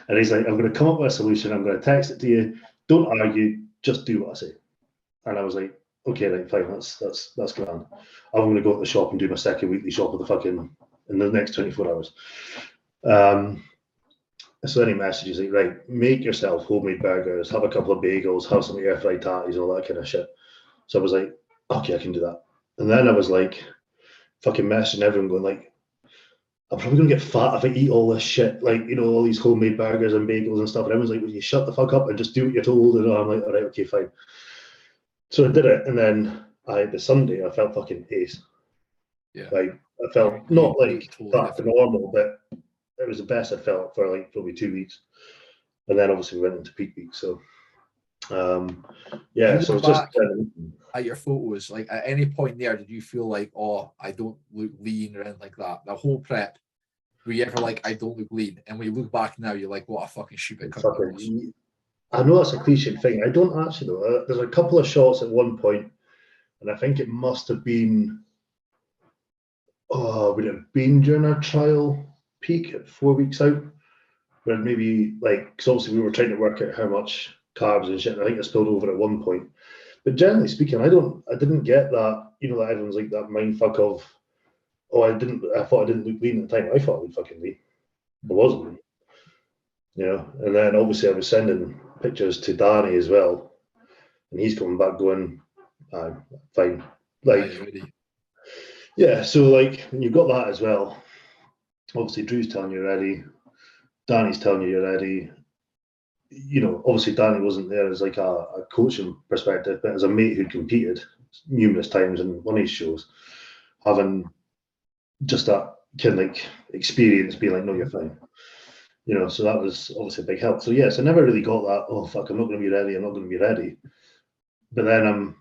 And he's like, I'm going to come up with a solution. I'm going to text it to you. Don't argue. Just do what I say. And I was like, okay, right, fine. That's grand. I'm going to go to the shop and do my second weekly shop of the fucking in the next 24 hours. So then he messages like, right, make yourself homemade burgers, have a couple of bagels, have some air fried tatties, all that kind of shit. So I was like, okay, I can do that. And then I was like, fucking messaging everyone going like, I'm probably gonna get fat if I eat all this shit, like, you know, all these homemade burgers and bagels and stuff. And everyone's like, will you shut the fuck up and just do what you're told? And I'm like, all right, okay, fine. So I did it, and then the Sunday I felt fucking ace. Yeah. Like I felt not like back to normal, but it was the best I felt for like probably 2 weeks. And then obviously we went into peak week. So yeah, so it's just at your photos, like at any point there, did you feel like, oh, I don't look lean or anything like that? The whole prep, were you ever like, I don't look lean? And when you look back now, you're like, what a fucking stupid cunt. I know that's a cliche thing. I don't actually though. There's a couple of shots at one point, and I think it must have been, would it have been during our trial peak at 4 weeks out, where maybe like, because obviously we were trying to work out how much carbs and shit, and I think it spilled over at one point. But generally speaking, I didn't get that, you know, that everyone's like that mind fuck of, oh, I thought I didn't look lean at the time. I thought I looked fucking lean. I wasn't lean. You know, and then obviously I was sending pictures to Danny as well, and he's coming back going, fine. Like, yeah, so like when you've got that as well, obviously Drew's telling you ready, Danny's telling you're ready. You know, obviously Danny wasn't there as like a coaching perspective, but as a mate who'd competed numerous times in one of his shows, having just that kind of like experience being like, no, you're fine. You know, so that was obviously a big help. So yes, I never really got that, oh fuck, I'm not going to be ready, I'm not going to be ready. But then I'm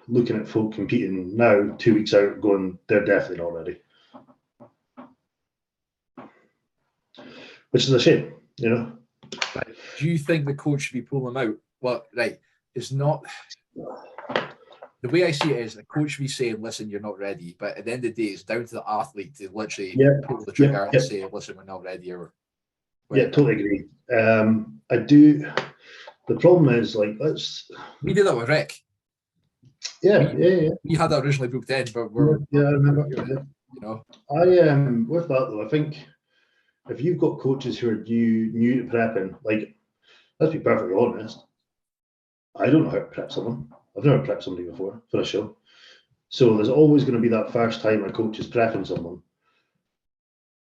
looking at folk competing now, 2 weeks out, going, they're definitely not ready. Which is a shame, you know. Right. Do you think the coach should be pulling them out? Well, right, it's not. The way I see it is the coach should be saying, listen, you're not ready. But at the end of the day, it's down to the athlete to literally pull the trigger and say, listen, we're not ready. Or totally agree. I do. The problem is, like, we did that with Rick. Yeah. We had that originally booked in, but I remember. You know, With that though, I think if you've got coaches who are new to prepping, like, let's be perfectly honest, I don't know how to prep someone. I've never prepped somebody before for a show. So there's always going to be that first time a coach is prepping someone.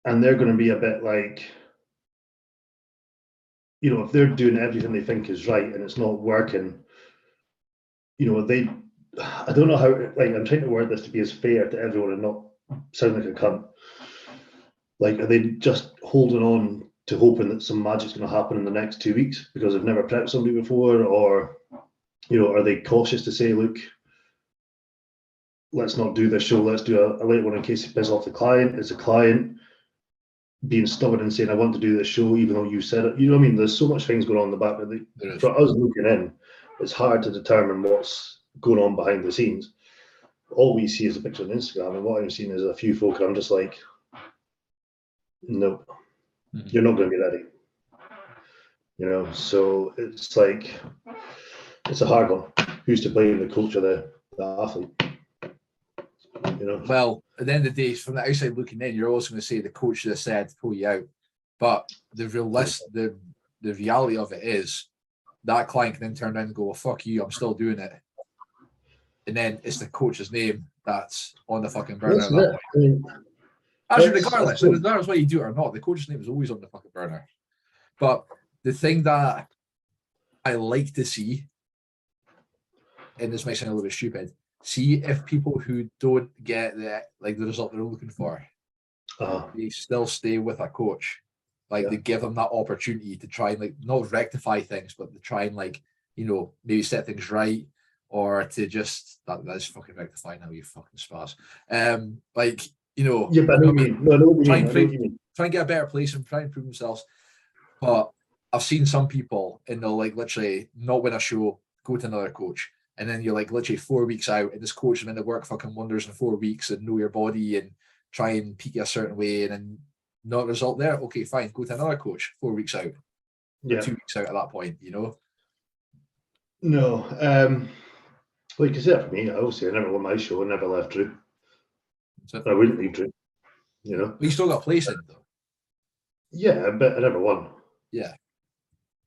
And they're going to be a bit like, you know, if they're doing everything they think is right and it's not working, you know, I don't know how, like, I'm trying to word this to be as fair to everyone and not sound like a cunt. Like, are they just holding on to hoping that some magic's going to happen in the next 2 weeks because they've never prepped somebody before? Or, you know, are they cautious to say, look, let's not do this show, let's do a late one in case it pisses off the client? Is the client being stubborn and saying, I want to do this show even though you said it? You know what I mean? There's so much things going on in the back. But for us looking in, it's hard to determine what's going on behind the scenes. All we see is a picture on Instagram, and what I'm seeing is a few folk, and I'm just like, nope, you're not going to be ready. You know, so it's like, it's a hard one. Who's to blame, the coach or the athlete? You know. Well, at the end of the day, from the outside looking in, you're also going to say the coach should have said to pull you out. But the reality of it is that client can then turn around and go, well, fuck you, I'm still doing it. And then it's the coach's name that's on the fucking burner at that point. Actually, regardless whether you do it or not, the coach's name is always on the fucking burner. But the thing that I like to see, and this might sound a little bit stupid, see if people who don't get the result they're looking for, they still stay with a coach. Like, they give them that opportunity to try and, like, not rectify things, but to try and, like, you know, maybe set things right, or to just that's fucking rectify now, you fucking spaz. Like, you know, but try and get a better place and try and prove themselves. But I've seen some people, and they'll, like, literally not win a show, go to another coach, and then you're, like, literally 4 weeks out, and this coach is meant to work fucking wonders in 4 weeks and know your body and try and peak you a certain way, and then not a result there. Okay, fine, go to another coach 4 weeks out, 2 weeks out at that point, you know. No, like I said, for me, obviously I never won my show, I never left Drew. I wouldn't leave Drew, you know. But you still got a place in, though. Yeah, but I never won. Yeah.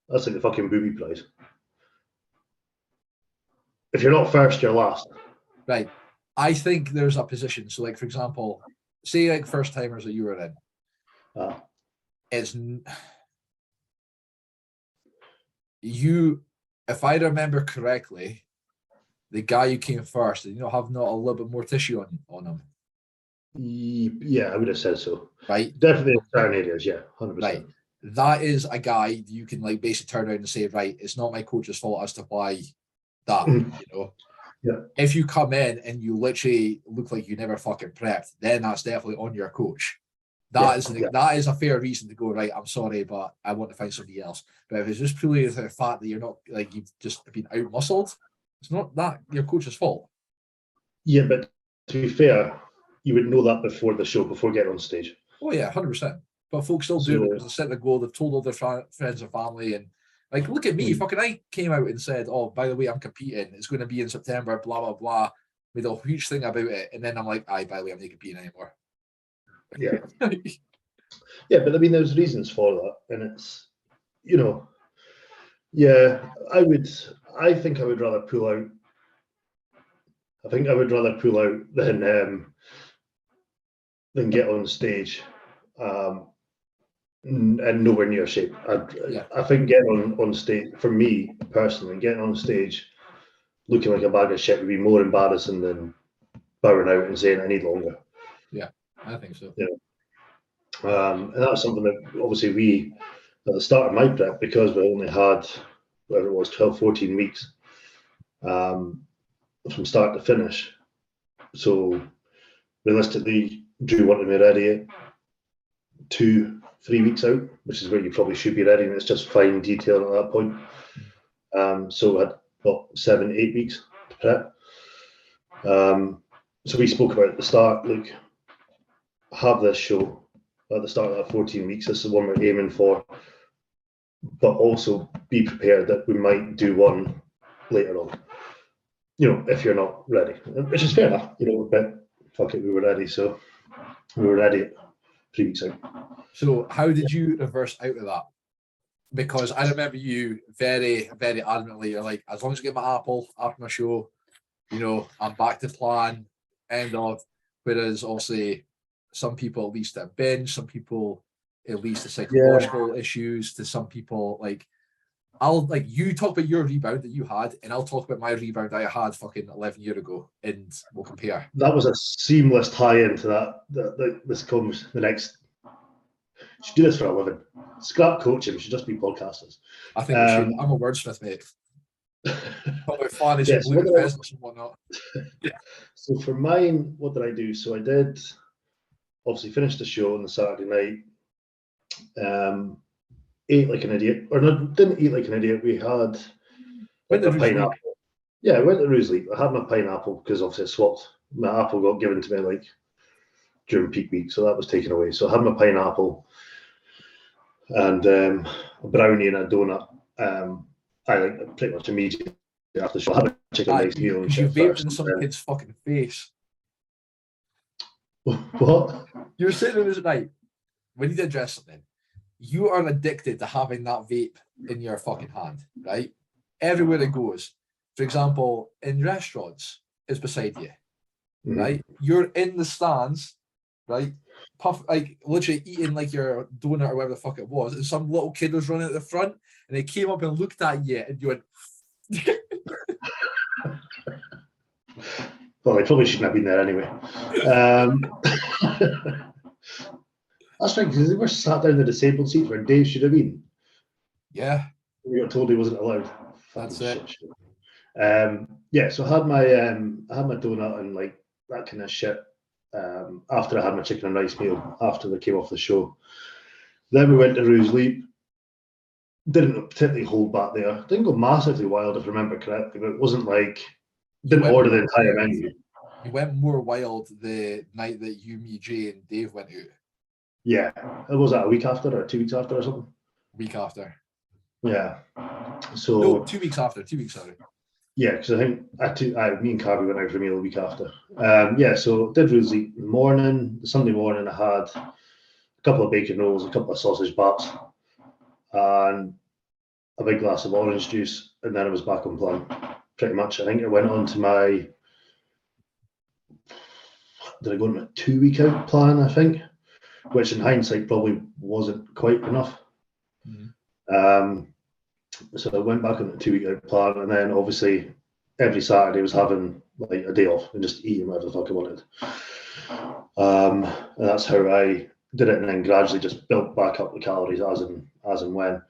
That's like the fucking booby prize. If you're not first, you're last. Right. I think there's a position. So, like, for example, say, like, first timers that you were in. It's you, if I remember correctly, the guy who came first, did you not have a little bit more tissue on him? Yeah, I would have said so. Right. Definitely in certain areas, yeah, 100%. Right. That is a guy you can, like, basically turn around and say, right, it's not my coach's fault as to why that, you know. Yeah. If you come in and you literally look like you never fucking prepped, then that's definitely on your coach. That is a fair reason to go, right, I'm sorry, but I want to find somebody else. But if it's just purely the fact that you're not, like, you've just been out-muscled, it's not that your coach's fault. Yeah, but to be fair, you would know that before the show, before getting on stage. Oh, yeah, 100%. But folks still do it because they set the goal, they've told all their friends and family, and, like, look at me, fucking I came out and said, oh, by the way, I'm competing, it's going to be in September, blah, blah, blah. made a huge thing about it, and then I'm like, by the way, I'm not competing anymore. Yeah. Yeah, but I mean, there's reasons for that, and it's, yeah, I think I would rather pull out. I think I would rather pull out than get on stage, and nowhere near shape. I think getting on stage, for me personally, getting on stage looking like a bag of shit would be more embarrassing than bowing out and saying I need longer. Yeah, I think so. And that's something that obviously we, at the start of my prep, because we only had, whatever it was, 12, 14 weeks from start to finish. So realistically, Drew wanted me ready 2-3 weeks out, which is where you probably should be ready, and it's just fine detail at that point. So we had, 7-8 weeks to prep. So we spoke about at the start, look, have this show at the start of that 14 weeks. This is the one we're aiming for, but also be prepared that we might do one later on. If you're not ready, which is fair enough. But fuck it, we were ready, so we were ready 3 weeks out. So how did you reverse out of that? Because I remember you very, very adamantly, you're like, as long as I get my apple after my show, I'm back to plan, end of. Whereas obviously some people at least at binge, some people at least the psychological issues, to some people you talk about your rebound that you had, and I'll talk about my rebound I had fucking 11 years ago, and we'll compare. That was a seamless tie into that. This comes the next. You should do this for a living. Scrap coaching. We should just be podcasters. I think we should. I'm a wordsmith, mate. Probably finest Yes, blue pheasants and whatnot. So for mine, what did I do? So I did obviously finish the show on the Saturday night. Ate like an idiot, or no, didn't eat like an idiot. We had a pineapple. Yeah, I went to Ruisley. I had my pineapple because obviously I swapped. My apple got given to me during peak week, so that was taken away. So I had my pineapple and a brownie and a donut. I pretty much immediately after the show. I had a chicken rice meal and shit. You vaped in some kid's fucking face. What? You were sitting in this night when you did dress something. You are addicted to having that vape in your fucking hand, right? Everywhere it goes. For example, in restaurants, it's beside you, right? You're in the stands, right? Literally eating like your donut or whatever the fuck it was, and some little kid was running at the front, and they came up and looked at you, and you went. Well, I probably shouldn't have been there anyway. That's right, because they were sat down in the disabled seats where Dave should have been. Yeah. We got told he wasn't allowed. That's it. So I had my donut and that kind of shit after I had my chicken and rice meal after they came off the show. Then we went to Ruisley. Didn't particularly hold back there. Didn't go massively wild, if I remember correctly, but it wasn't didn't order the entire menu. You went more wild the night that you, me, Jay, and Dave went out. Yeah. Was that a week after or 2 weeks after or something? Week after. Yeah. So no, 2 weeks after. 2 weeks after. Yeah, because I think me and Carby went out for a meal the week after. So did Ruisley in the morning. The Sunday morning I had a couple of bacon rolls, a couple of sausage bats, and a big glass of orange juice, and then I was back on plan. Pretty much. I think I went on to my. Did I go on my 2 week out plan? I think, which in hindsight probably wasn't quite enough. So I went back on the 2 week out plan, and then obviously every Saturday I was having a day off and just eating whatever the fuck I wanted. And that's how I did it, and then gradually just built back up the calories as and when.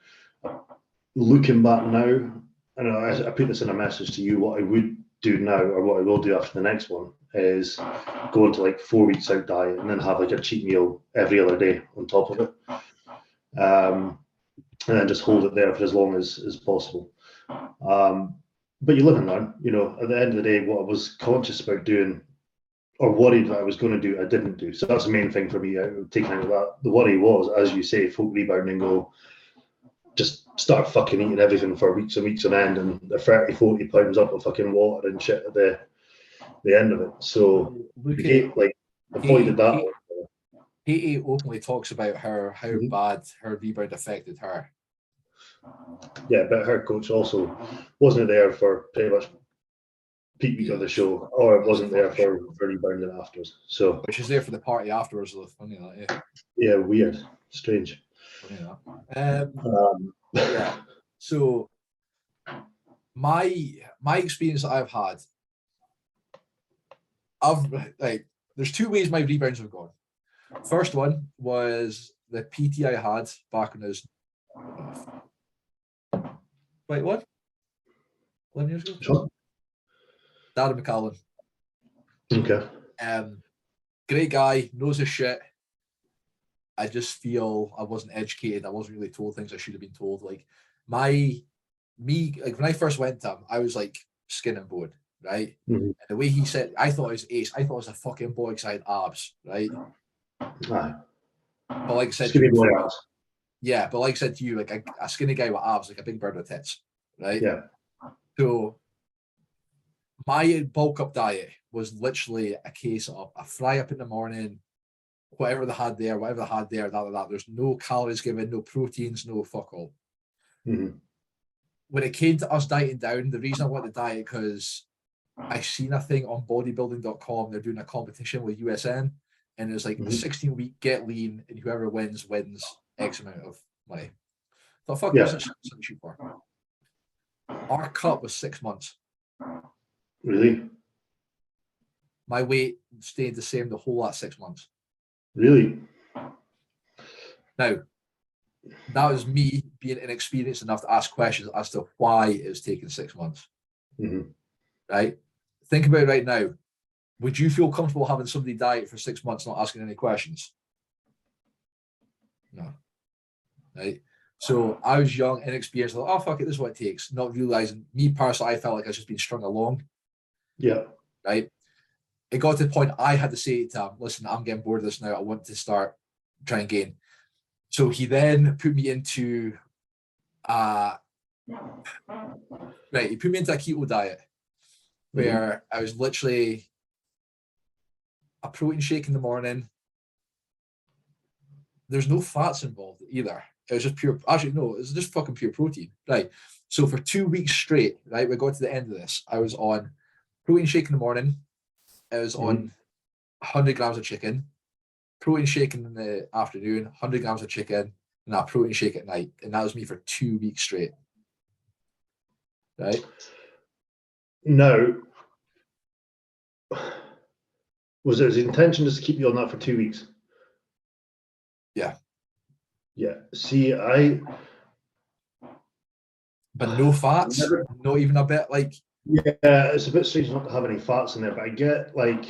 Looking back now, and I put this in a message to you, what I would do now, or what I will do after the next one, is go into 4 weeks out diet and then have a cheat meal every other day on top of it. And then just hold it there for as long as possible. But you live and learn. At the end of the day, what I was conscious about doing or worried that I was going to do, I didn't do. So that's the main thing for me, taking out of that. The worry was, as you say, folk rebound and go, just start fucking eating everything for weeks and weeks on end, and they're 30, 40 pounds up of fucking water and shit at the the end of it. So Look the at like avoided that. ep8 openly talks about how Mhm. bad her rebound affected her. Yeah, but her coach also wasn't there for pretty much peak week of the show, or it wasn't there for rebounding afterwards. So, but she's there for the party afterwards. Though. Funny that, yeah, weird, strange. Funny that. Yeah. So my experience that I've had, there's two ways my rebounds have gone. First one was the PT I had back when I was wait, what? 11 years ago? Sure. Darren McCallum. Okay. Great guy, knows his shit. I just feel I wasn't educated. I wasn't really told things I should have been told. Like like when I first went to him, I was like skin and bone, right? Mm-hmm. And the way he said, I thought it was ace. I thought it was a fucking boy because I had abs, right? Aye. But like I said, Skinny boy abs. Yeah, but like I said to you, like a skinny guy with abs, like a big bird with tits, right? Yeah. So my bulk up diet was literally a case of a fry up in the morning, whatever they had there, that. There's no calories given, no proteins, no fuck all. Mm-hmm. When it came to us dieting down, the reason I went to diet because I seen a thing on bodybuilding.com. They're doing a competition with USN, and it's like a 16-week get lean, and whoever wins X amount of money. So fuck, this is something shoot for. Our cut was 6 months. Really? My weight stayed the same the whole last 6 months. Really? Now, that was me being inexperienced enough to ask questions as to why it was taking 6 months. Mm-hmm. Right? Think about it right now. Would you feel comfortable having somebody diet for 6 months, not asking any questions? No. Right? So I was young, inexperienced. Like, oh, fuck it, this is what it takes. Not realizing, me personally, I felt like I was just being strung along. Yeah. Right? It got to the point I had to say to him, listen, I'm getting bored of this now. I want to start trying to gain. So he then put me into he put me into a keto diet where I was literally a protein shake in the morning. There's no fats involved either. It was just pure, actually, no, it was just fucking pure protein. Right. So for 2 weeks straight, right, we got to the end of this. I was on protein shake in the morning. I was on 100 grams of chicken, protein shake in the afternoon, 100 grams of chicken, and a protein shake at night. And that was me for 2 weeks straight. Right? No. Was it his intention just to keep you on that for 2 weeks? Yeah. Yeah. See, but no fats, not even a bit. Like, yeah, it's a bit strange not to have any fats in there, but I get like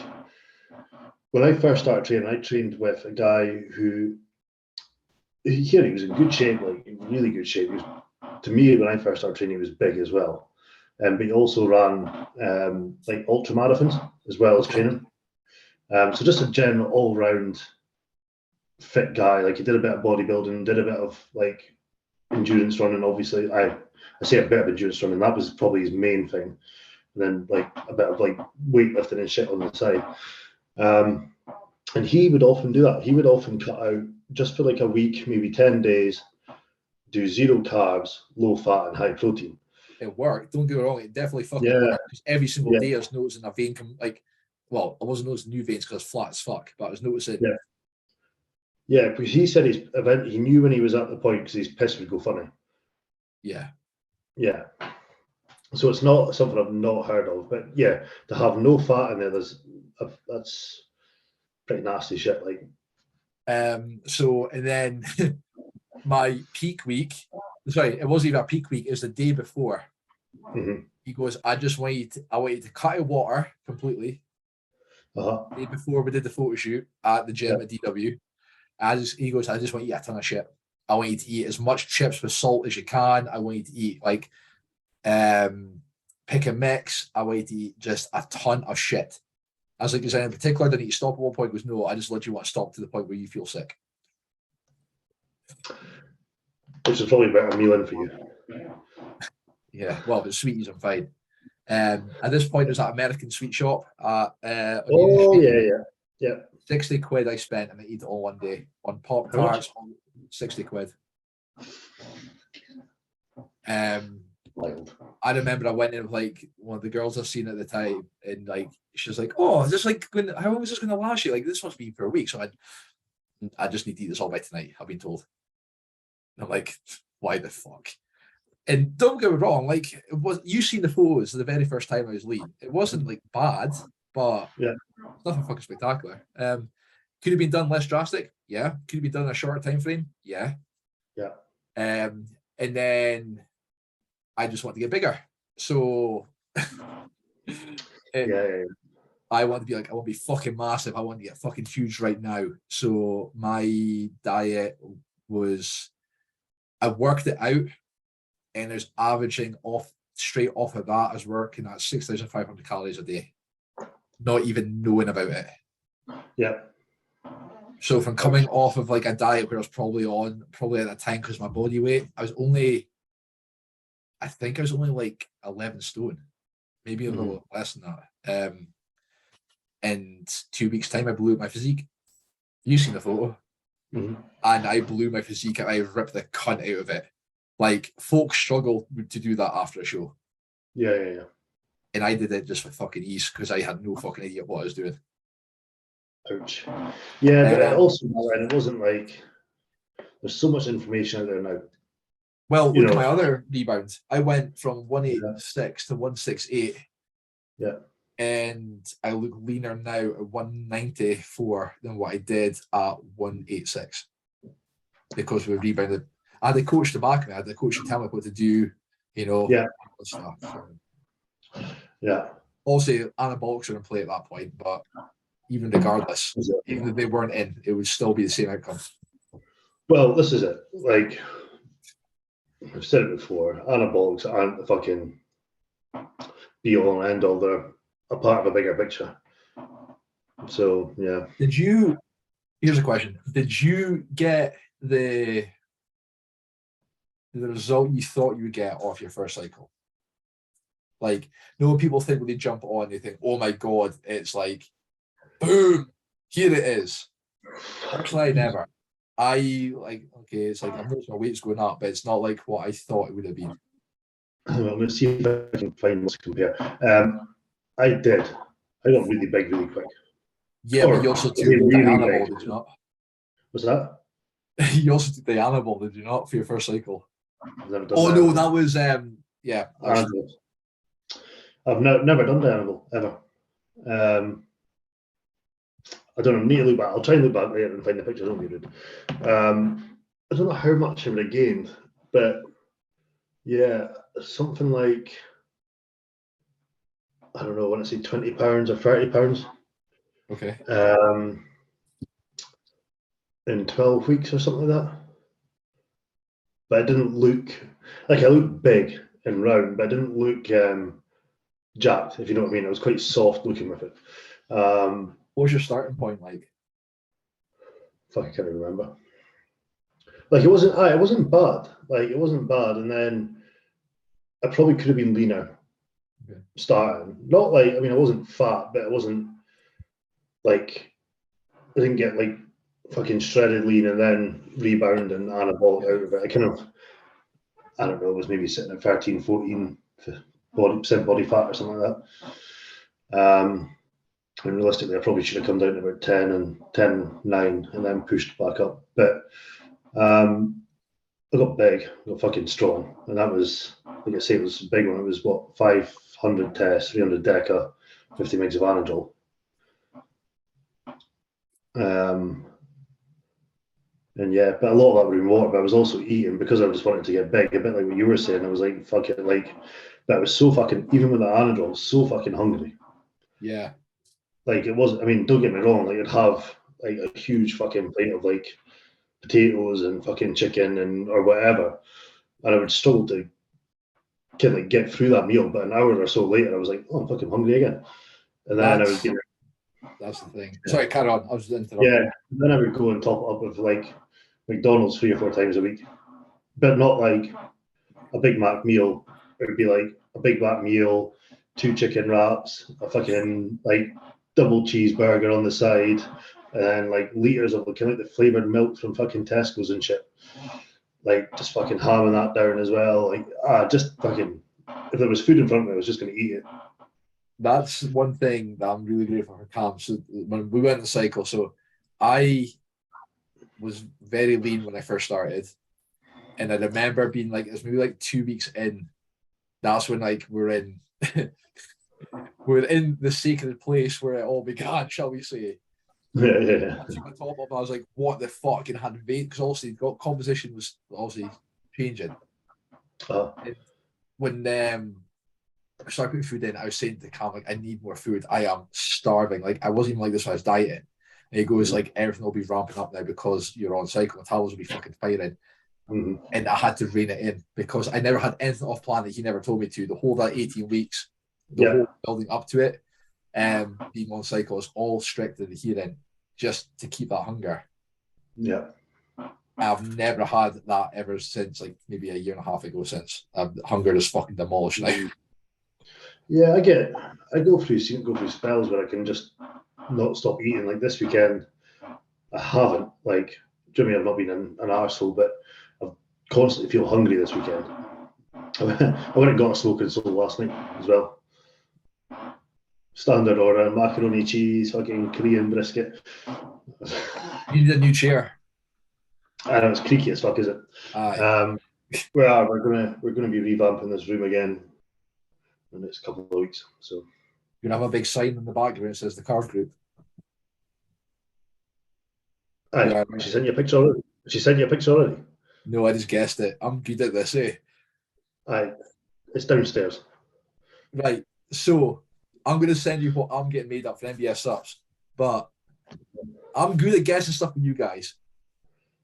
when I first started training, I trained with a guy who he was in good shape, like in really good shape. He was, to me, when I first started training, he was big as well. But he also ran like ultra marathons as well as training. So just a general all-round fit guy. Like he did a bit of bodybuilding, did a bit of like endurance running. Obviously, I say a bit of endurance running. That was probably his main thing. And then like a bit of like weightlifting and shit on the side. And he would often do that. He would often cut out just for like a week, maybe 10 days, do 0 carbs, low fat, and high protein. It worked. Don't get me wrong. It definitely fucking worked. Because every single day I was noticing a vein come, like, well, I wasn't noticing new veins because it's flat as fuck, but I was noticing. Yeah, because he said his event, he knew when he was at the point because his piss would go funny. Yeah. Yeah. So it's not something I've not heard of, but yeah, to have no fat in there, that's pretty nasty shit. Like, so and then my peak week. Sorry, it wasn't even a peak week. It was the day before. He goes, I want you to cut out water completely. The day before we did the photo shoot at the gym at DW. He goes, I just want you to eat a ton of shit. I want you to eat as much chips with salt as you can. I want you to eat like pick and mix. I want you to eat just a ton of shit. I was like, is there in particular that you stop at one point? He goes, no, I just let you want to stop to the point where you feel sick. Which is probably a better meal in for you. Yeah, well, if it's sweeties, I'm fine. At this point, there's that American sweet shop on Union Oh Street. yeah. 60 quid I spent and I eat it all one day on Pop How much? Tarts. 60 quid. Wild. I remember I went in with like one of the girls I've seen at the time, and like she was like, "Oh, is this like how long is this going to last you? Like this must be for a week." So I just need to eat this all by tonight. I've been told. And I'm like, why the fuck? And don't get me wrong, like it was. You seen the photos the very first time I was lean. It wasn't like bad, but Yeah. nothing fucking spectacular. Could have been done less drastic. Yeah. Could have been done in a shorter time frame. Yeah. Yeah. And then I just want to get bigger. So Yeah. I want to be fucking massive. I want to get fucking huge right now. So my diet was, I worked it out, and there's averaging straight off of that as working at 6,500 calories a day, not even knowing about it. Yeah. So from coming off of like a diet where I was probably at that time, because my body weight, I think I was only like 11 stone, maybe a little less than that. And 2 weeks time, I blew up my physique. You've seen the photo. And I blew my physique out. I ripped the cunt out of it. Like, folks struggle to do that after a show. Yeah. And I did it just with fucking ease because I had no fucking idea what I was doing. Ouch. Yeah, but also, it wasn't like, there's so much information out there now. Well, look at my other rebounds. I went from 186 to 168. Yeah. And I look leaner now at 194 than what I did at 186. Because we rebounded. I had a coach to back me. I had a coach to tell me what to do, stuff. So. Yeah. Also, anabolics are in play at that point, but even regardless, even if they weren't in, it would still be the same outcome. Well, this is it. Like, I've said it before, anabolics aren't the fucking be all and end all. They're a part of a bigger picture. So, yeah. Here's a question. Did you get the result you thought you would get off your first cycle? Like, no, people think when they jump on, they think, oh my God, it's like, boom, here it is. Personally, I never. It's like, I'm noticing my weight's going up, but it's not like what I thought it would have been. Well, let's see if I can find what's compare. I did. I got really big really quick. Yeah, but you also took the animal, did you not? What's that? You also took the animal, did you not, for your first cycle? Oh, no, that was, yeah. I've never done the animal, ever. I don't know, need to look back. I'll try and look back later and find the picture. Don't be rude. I don't know how much I would have gained, but yeah, something like, I don't know, I want to say 20 pounds or 30 pounds. Okay. In 12 weeks or something like that. But it didn't look, like I looked big and round, but I didn't look jacked, if you know what I mean. I was quite soft looking with it. What was your starting point like? Fuck, I can't remember. Like it wasn't bad. Like it wasn't bad, and then I probably could have been leaner. Okay. Starting, not like, I mean, I wasn't fat, but it wasn't like, I didn't get like fucking shredded lean and then rebound and anabolic out of it. I kind of, I don't know, was maybe sitting at 13, 14% body fat or something like that. And realistically, I probably should have come down to about 10, 9, and then pushed back up. But I got big, I got fucking strong. And that was, like I say, it was a big one. It was what, 500 tests, 300 deca, 50 mgs of Anadrol. And yeah, but a lot of that would be water, but I was also eating because I just wanted to get big, a bit like what you were saying. I was like, fuck it, like, that was so fucking, even with the Anadrol, I was so fucking hungry. Yeah. Like, it wasn't, I mean, don't get me wrong, like, I'd have like a huge fucking plate of like potatoes and fucking chicken and or whatever, and I would struggle to kind of like get through that meal, but an hour or so later, I was like, oh, I'm fucking hungry again. And then I would get. That's the thing. Sorry, carry on. I was interrupting. Yeah, and then I would go and top it up with like McDonald's 3 or 4 times a week, but not like a Big Mac meal. It would be like a Big Mac meal, 2 chicken wraps, a fucking like double cheeseburger on the side, and then like liters of kind of the flavored milk from fucking Tesco's and shit. Like just fucking hamming that down as well. Like just fucking, if there was food in front of me, I was just gonna eat it. That's one thing that I'm really grateful for Cam. So when we went to cycle, so I was very lean when I first started. And I remember being like, it was maybe like 2 weeks in. That's when like we're in the sacred place where it all began, shall we say. Yeah. I took my top off, I was like, what the fuck? And had weight, because obviously composition was obviously changing. And when I started putting food in, I was saying to Cam, like, I need more food. I am starving. Like, I wasn't even like this when I was dieting. And he goes, like, everything will be ramping up now because you're on cycle. Metabolism will be fucking firing. Mm-hmm. And I had to rein it in because I never had anything off plan that he never told me to. The whole that 18 weeks, whole building up to it, being on cycle is all strict in the hearing just to keep that hunger. Yeah. I've never had that ever since, like maybe a year and a half ago. Since hunger is fucking demolished now. Yeah, I get it. I go through spells where I can just not stop eating. Like this weekend, I haven't. Like, do you know what I mean? I've not been an arsehole, but I constantly feel hungry this weekend. I went and got a smoking soul last night as well. Standard order, macaroni cheese, fucking Korean brisket. You need a new chair. I know it's creaky as fuck, is it? Aye. We're gonna be revamping this room again in the next couple of weeks. So you're gonna have a big sign in the back where it says the card group. Aye. Yeah, she sent you a picture already. She sent you a picture already. No, I just guessed it. I'm good at this, eh? Aye, it's downstairs. Right. So I'm going to send you what I'm getting made up for MBS subs, but I'm good at guessing stuff with you guys.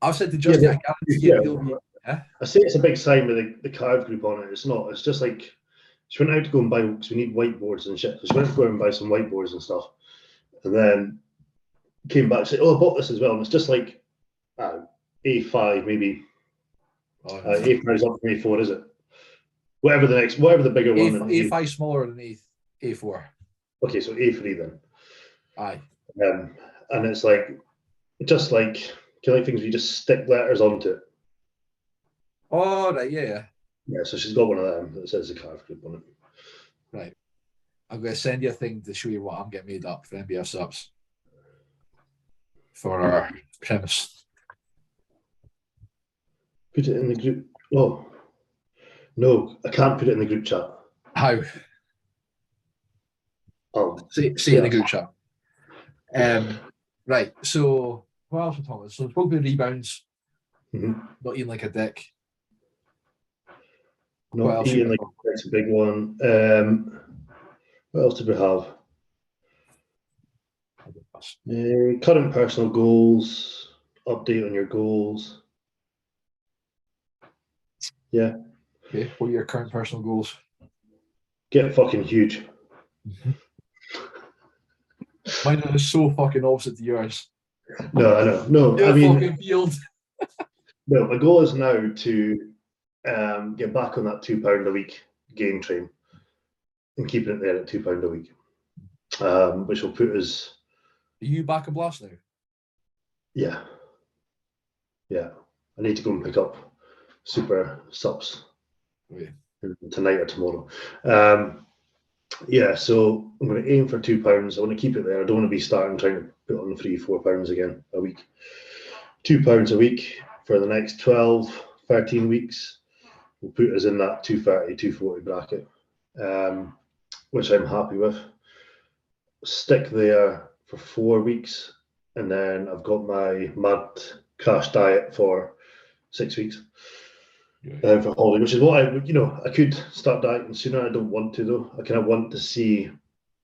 I've said to Justin, I guarantee it'll be. I say it's a big sign with the card group on it. It's not. It's just like she went out to go and buy, because we need whiteboards and shit. So she went to go and buy some whiteboards and stuff, and then came back and said, "Oh, I bought this as well." And it's just like A5 maybe. A5 is up from A4, is it? Whatever the bigger one. A5 smaller than A4. Okay, so A3 then. Aye. And it's like, just like, kind of like things where you just stick letters onto it. Oh, right, yeah. Yeah, so she's got one of them that says the card group on it. Right. I'm going to send you a thing to show you what I'm getting made up for MBS subs for our premise. Put it in the group. Oh, no, I can't put it in the group chat. How? Say it in the group chat. Right, so what else are we talking about? So spoke about rebounds, not eating like a dick. Not eating like that's a big one. What else did we have? Current personal goals, update on your goals. Yeah. Okay, what are your current personal goals? Get fucking huge. Mine is so fucking opposite to yours. No, I know. No, Get I mean, fucking field. No, my goal is now to get back on that £2 a week gain train and keeping it there at £2 a week, which will put us. Are you back in Blast now? Yeah. I need to go and pick up super subs tonight or tomorrow. So I'm going to aim for £2. I want to keep it there. I don't want to be starting trying to put on £3-4 again a week. £2 a week for the next 12, 13 weeks will put us in that 230, 240 bracket, which I'm happy with. Stick there for 4 weeks, and then I've got my mad crash diet for 6 weeks. For holiday, which is what I could start dieting sooner. I don't want to though. I kind of want to see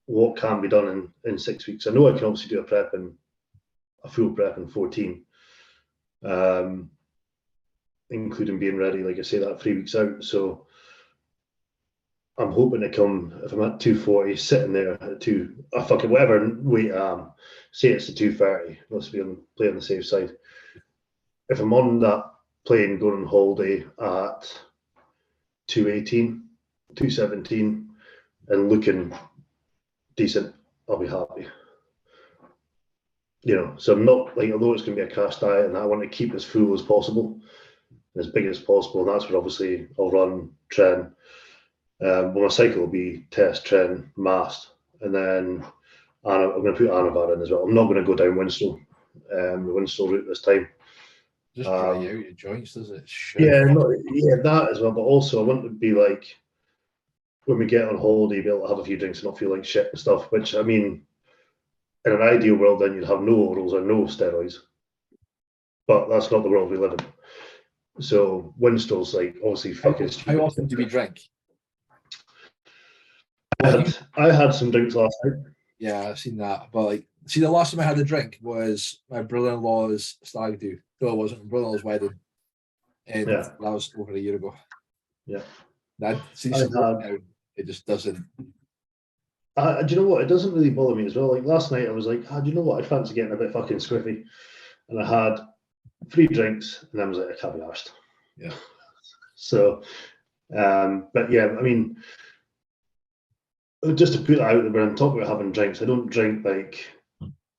what can be done in 6 weeks. I know I can obviously do a full prep in 14, including being ready, like I say, that 3 weeks out. So I'm hoping to come, if I'm at 240, sitting there at fucking whatever weight I am, say it's a 230. Let's play on the safe side. If I'm on that plane going on holiday at 218, 217, and looking decent, I'll be happy. You know, so I'm not like, although it's going to be a crash diet, and I want to keep as full as possible, as big as possible. And that's where obviously I'll run, train. Well, my cycle will be test, train, mast, and then I'm going to put Anavar in as well. I'm not going to go down Winstall, the Winstall route this time. Just dry out your joints, does it? Shit. Yeah, that as well. But also, I want to be like, when we get on holiday, be able to have a few drinks and not feel like shit and stuff. Which, I mean, in an ideal world, then you'd have no orals or no steroids. But that's not the world we live in. So Winstall's like obviously fucking stupid. How often do we drink? I had some drinks last night. Yeah, I've seen that. But like, see, the last time I had a drink was my brother-in-law's stag do. No, it wasn't. My brother-in-law's wedding. And that was over a year ago. Yeah. That seems now, it just doesn't. Do you know what? It doesn't really bother me as well. Like last night, I was like, do you know what? I fancy getting a bit fucking squiffy. And I had 3 drinks, and I was like, I can't be arsed. Yeah. So, but yeah, I mean, just to put that out there, when I'm talking about having drinks, I don't drink like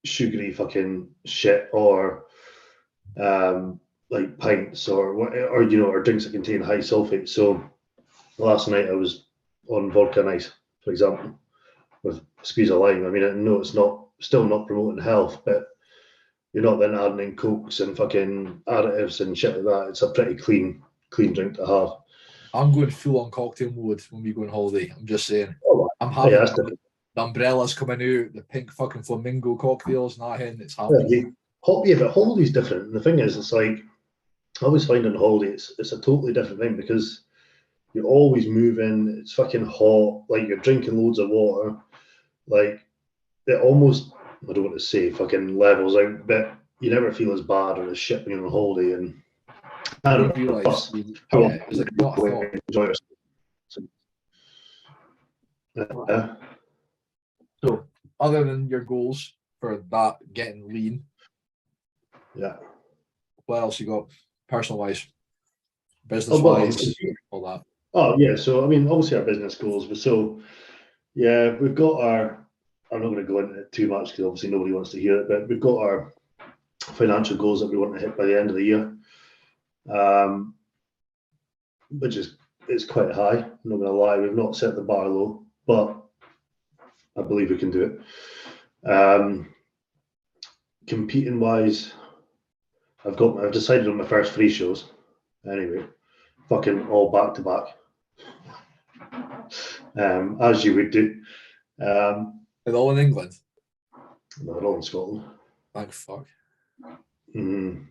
sugary fucking shit or like pints or you know, or drinks that contain high sulfate. So last night I was on vodka and ice, for example, with a squeeze of lime. I mean, I know it's still not promoting health, but you're not then adding in cokes and fucking additives and shit like that. It's a pretty clean drink to have. I'm going full on cocktail mode when we go on holiday. I'm just saying. I'm having the umbrellas coming out, the pink fucking flamingo cocktails, it's happening. But holiday's different. And the thing is, it's like, I always find on holiday, it's a totally different thing because you're always moving, it's fucking hot, like you're drinking loads of water. Like, it almost, I don't want to say fucking levels out, but you never feel as bad or as shit when you're on holiday. And I don't realise it was like not enjoy yourself. So, other than your goals for that getting lean, what else you got, personal wise, business wise, all that? Oh yeah, so I mean, obviously our business goals, but so yeah, we've got our. I'm not going to go into it too much because obviously nobody wants to hear it, but we've got our financial goals that we want to hit by the end of the year, which is quite high. I'm not going to lie, we've not set the bar low, but I believe we can do it. Competing wise, I've decided on my first 3 shows. Anyway, fucking all back to back, as you would do. They're all in England? No, they're all in Scotland. Thank fuck. 3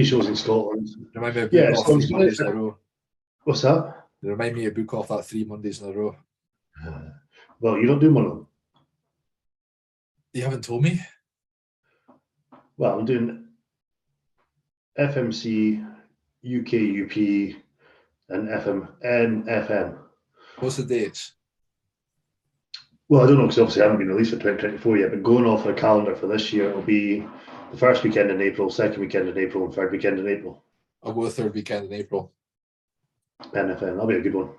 shows in Scotland. Remind me of book off 3 Mondays in a row. What's that? Remind me of book off that 3 Mondays in a row. Well, you don't do one of them. You haven't told me? Well, I'm doing FMC, UKUP, and FM. What's the dates? Well, I don't know because obviously I haven't been released for 2024 yet, but going off the calendar for this year, it'll be the first weekend in April, second weekend in April, and third weekend in April. I'll go the third weekend in April. NFM, that'll be a good one.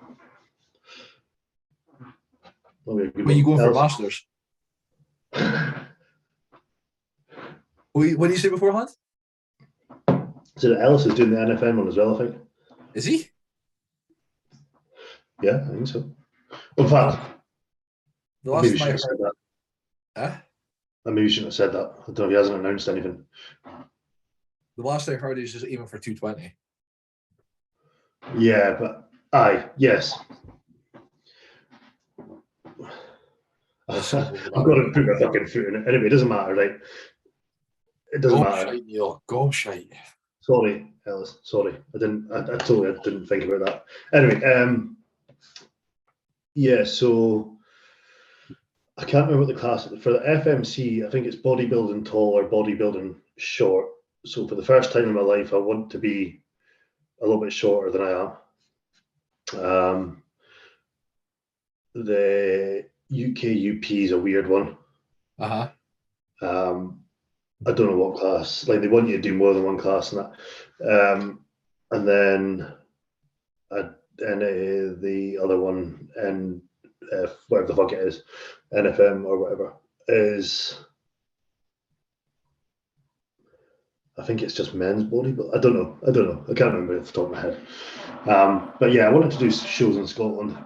Where are you going for Masters? What did you say beforehand? So Ellis is doing the NFM one as well, I think. Is he? Yeah, I think so. In fact, the last time I heard that. Huh? Maybe you shouldn't have said that. I don't know if he hasn't announced anything. The last I heard, he was just aiming for 220. Yeah, but yes. I've got to put my fucking foot in it. Anyway, it doesn't matter, right? It doesn't matter. Shite, Neil. Go shite. Sorry, Ellis. Sorry, I totally didn't think about that. Anyway, yeah. So I can't remember what the class for the FMC. I think it's bodybuilding tall or bodybuilding short. So for the first time in my life, I want to be a little bit shorter than I am. The UKUP is a weird one. I don't know what class. Like they want you to do more than one class and that. And then the other one, and whatever the fuck it is, NFM or whatever, is I think it's just men's body, but I don't know. I can't remember off the top of my head. But yeah, I wanted to do shows in Scotland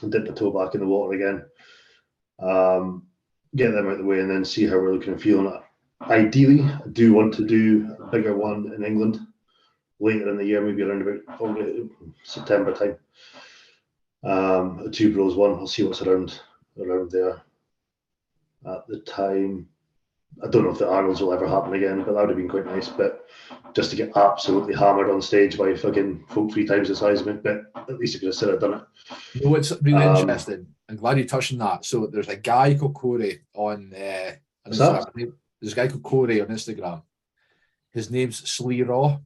and dip the toe back in the water again. Get them out of the way and then see how we're looking and feeling. Ideally, I do want to do a bigger one in England later in the year, maybe around about probably September time. A Two Bros one. I'll see what's around there at the time. I don't know if the Arnolds will ever happen again, but that would have been quite nice. But just to get absolutely hammered on stage by fucking folk 3 times the size of me, but at least I could have said I'd done it. You know what's really interesting? I'm glad you touched on that. So there's a guy called Corey on Instagram. There's a guy called Corey on Instagram. His name's Slee Raw.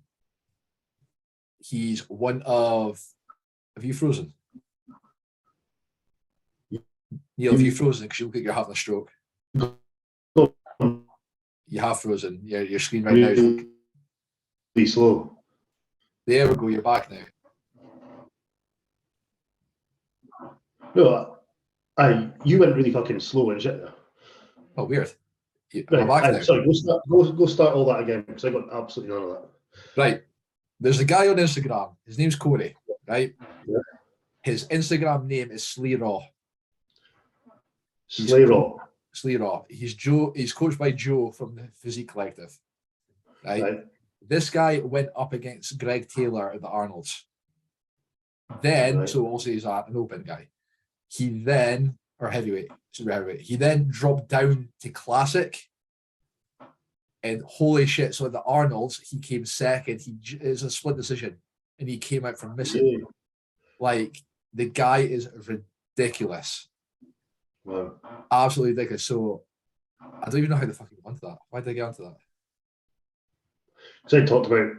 He's one of. Have you frozen? Neil, have you frozen? Because you look like you're having a stroke. You have frozen. Your screen right now is really slow. There we go. You're back now. No, you went really fucking slow and shit. Oh, weird. Right, back now. Sorry, go start all that again because I got absolutely none of that. Right. There's a guy on Instagram. His name's Corey, right? Yeah. His Instagram name is Slee Raw. Slee Raw. He's coached by Joe from the Physique Collective. Right? This guy went up against Greg Taylor at the Arnolds. Then, so also he's an open guy. Or heavyweight, super heavyweight. He then dropped down to classic. And holy shit, so at the Arnolds, he came second. It's a split decision. And he came out from missing. Yeah. Like, the guy is ridiculous. Wow. Absolutely ridiculous. So, I don't even know how the fuck he went to that. Why did I get onto that? So I talked about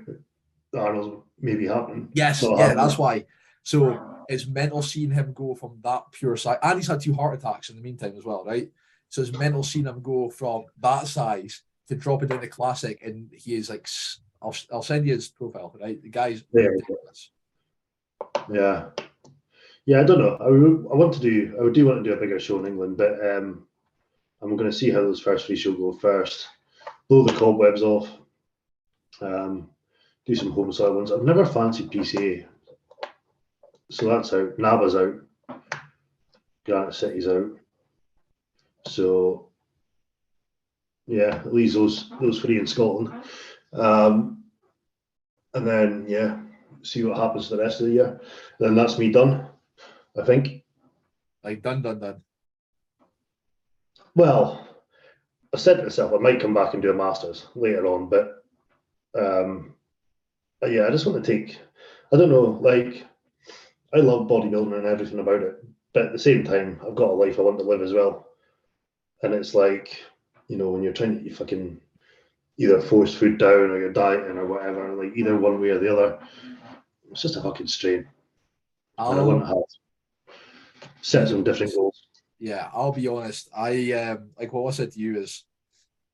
the Arnolds maybe happening. Yes, yeah, that's why. So, it's mental seeing him go from that pure size. And he's had 2 heart attacks in the meantime as well, right? So, it's mental seeing him go from that size to drop it down to classic. And he is like, I'll send you his profile, right? The guy's ridiculous. Yeah. Yeah, I don't know. I do want to do a bigger show in England, but I'm going to see how those first 3 shows go first. Blow the cobwebs off. Do some home style ones. I've never fancied PCA. So that's out. NABA's out. Granite City's out. So yeah, at least those 3 in Scotland. And then see what happens the rest of the year. Then that's me done, I think. Like done. Well, I said to myself I might come back and do a Masters later on, but I just want to take, I don't know, like, I love bodybuilding and everything about it, but at the same time, I've got a life I want to live as well. And it's like, when you're trying to fucking either force food down or you're dieting or whatever, like either one way or the other, it's just a fucking strain. And I want to have set some different goals. Yeah, I'll be honest. I like what I said to you is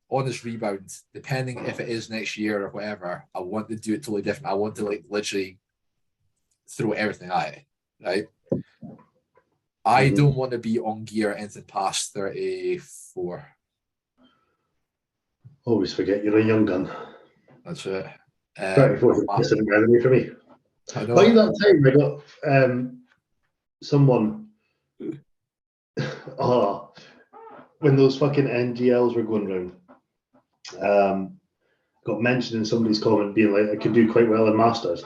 on this rebound, depending if it is next year or whatever, I want to do it totally different. I want to like literally throw everything at it, right? I don't want to be on gear anything past 34. Always forget you're a young gun. That's it. 34 is a distant memory for me. I know. By that time, I got someone. When those fucking NGLs were going round, got mentioned in somebody's comment being like, I could do quite well in Masters.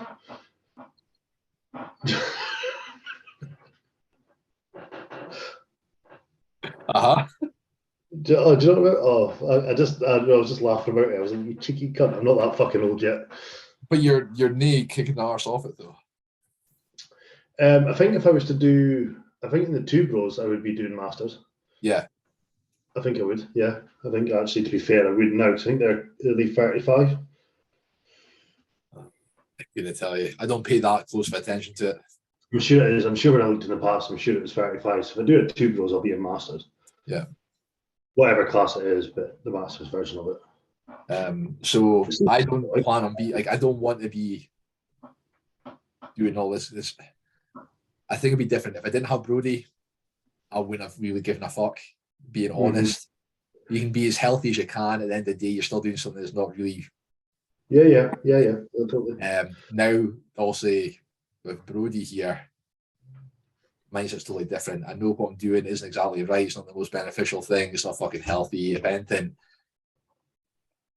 Do you know what I mean? I was just laughing about it. I was like, you cheeky cunt, I'm not that fucking old yet. But your knee kicking the arse off it though. I think if I was to do, I think in the Two Bros, I would be doing Masters. Yeah. I think I would, yeah. I think actually, to be fair, I would now. I think they're early 35. I'm going to tell you, I don't pay that close of attention to it. I'm sure it is. I'm sure when I looked in the past, I'm sure it was 35. So if I do it Two Bros, I'll be in Masters. Yeah. Whatever class it is, but the Masters version of it. So I don't plan on I don't want to be doing all this. I think it'd be different if I didn't have Brody. I wouldn't have really given a fuck, being honest. You can be as healthy as you can. At the end of the day, you're still doing something that's not really. Yeah, totally. Now, obviously, with Brody here, mindset's totally different. I know what I'm doing isn't exactly right. It's not the most beneficial thing. It's not fucking healthy. If anything,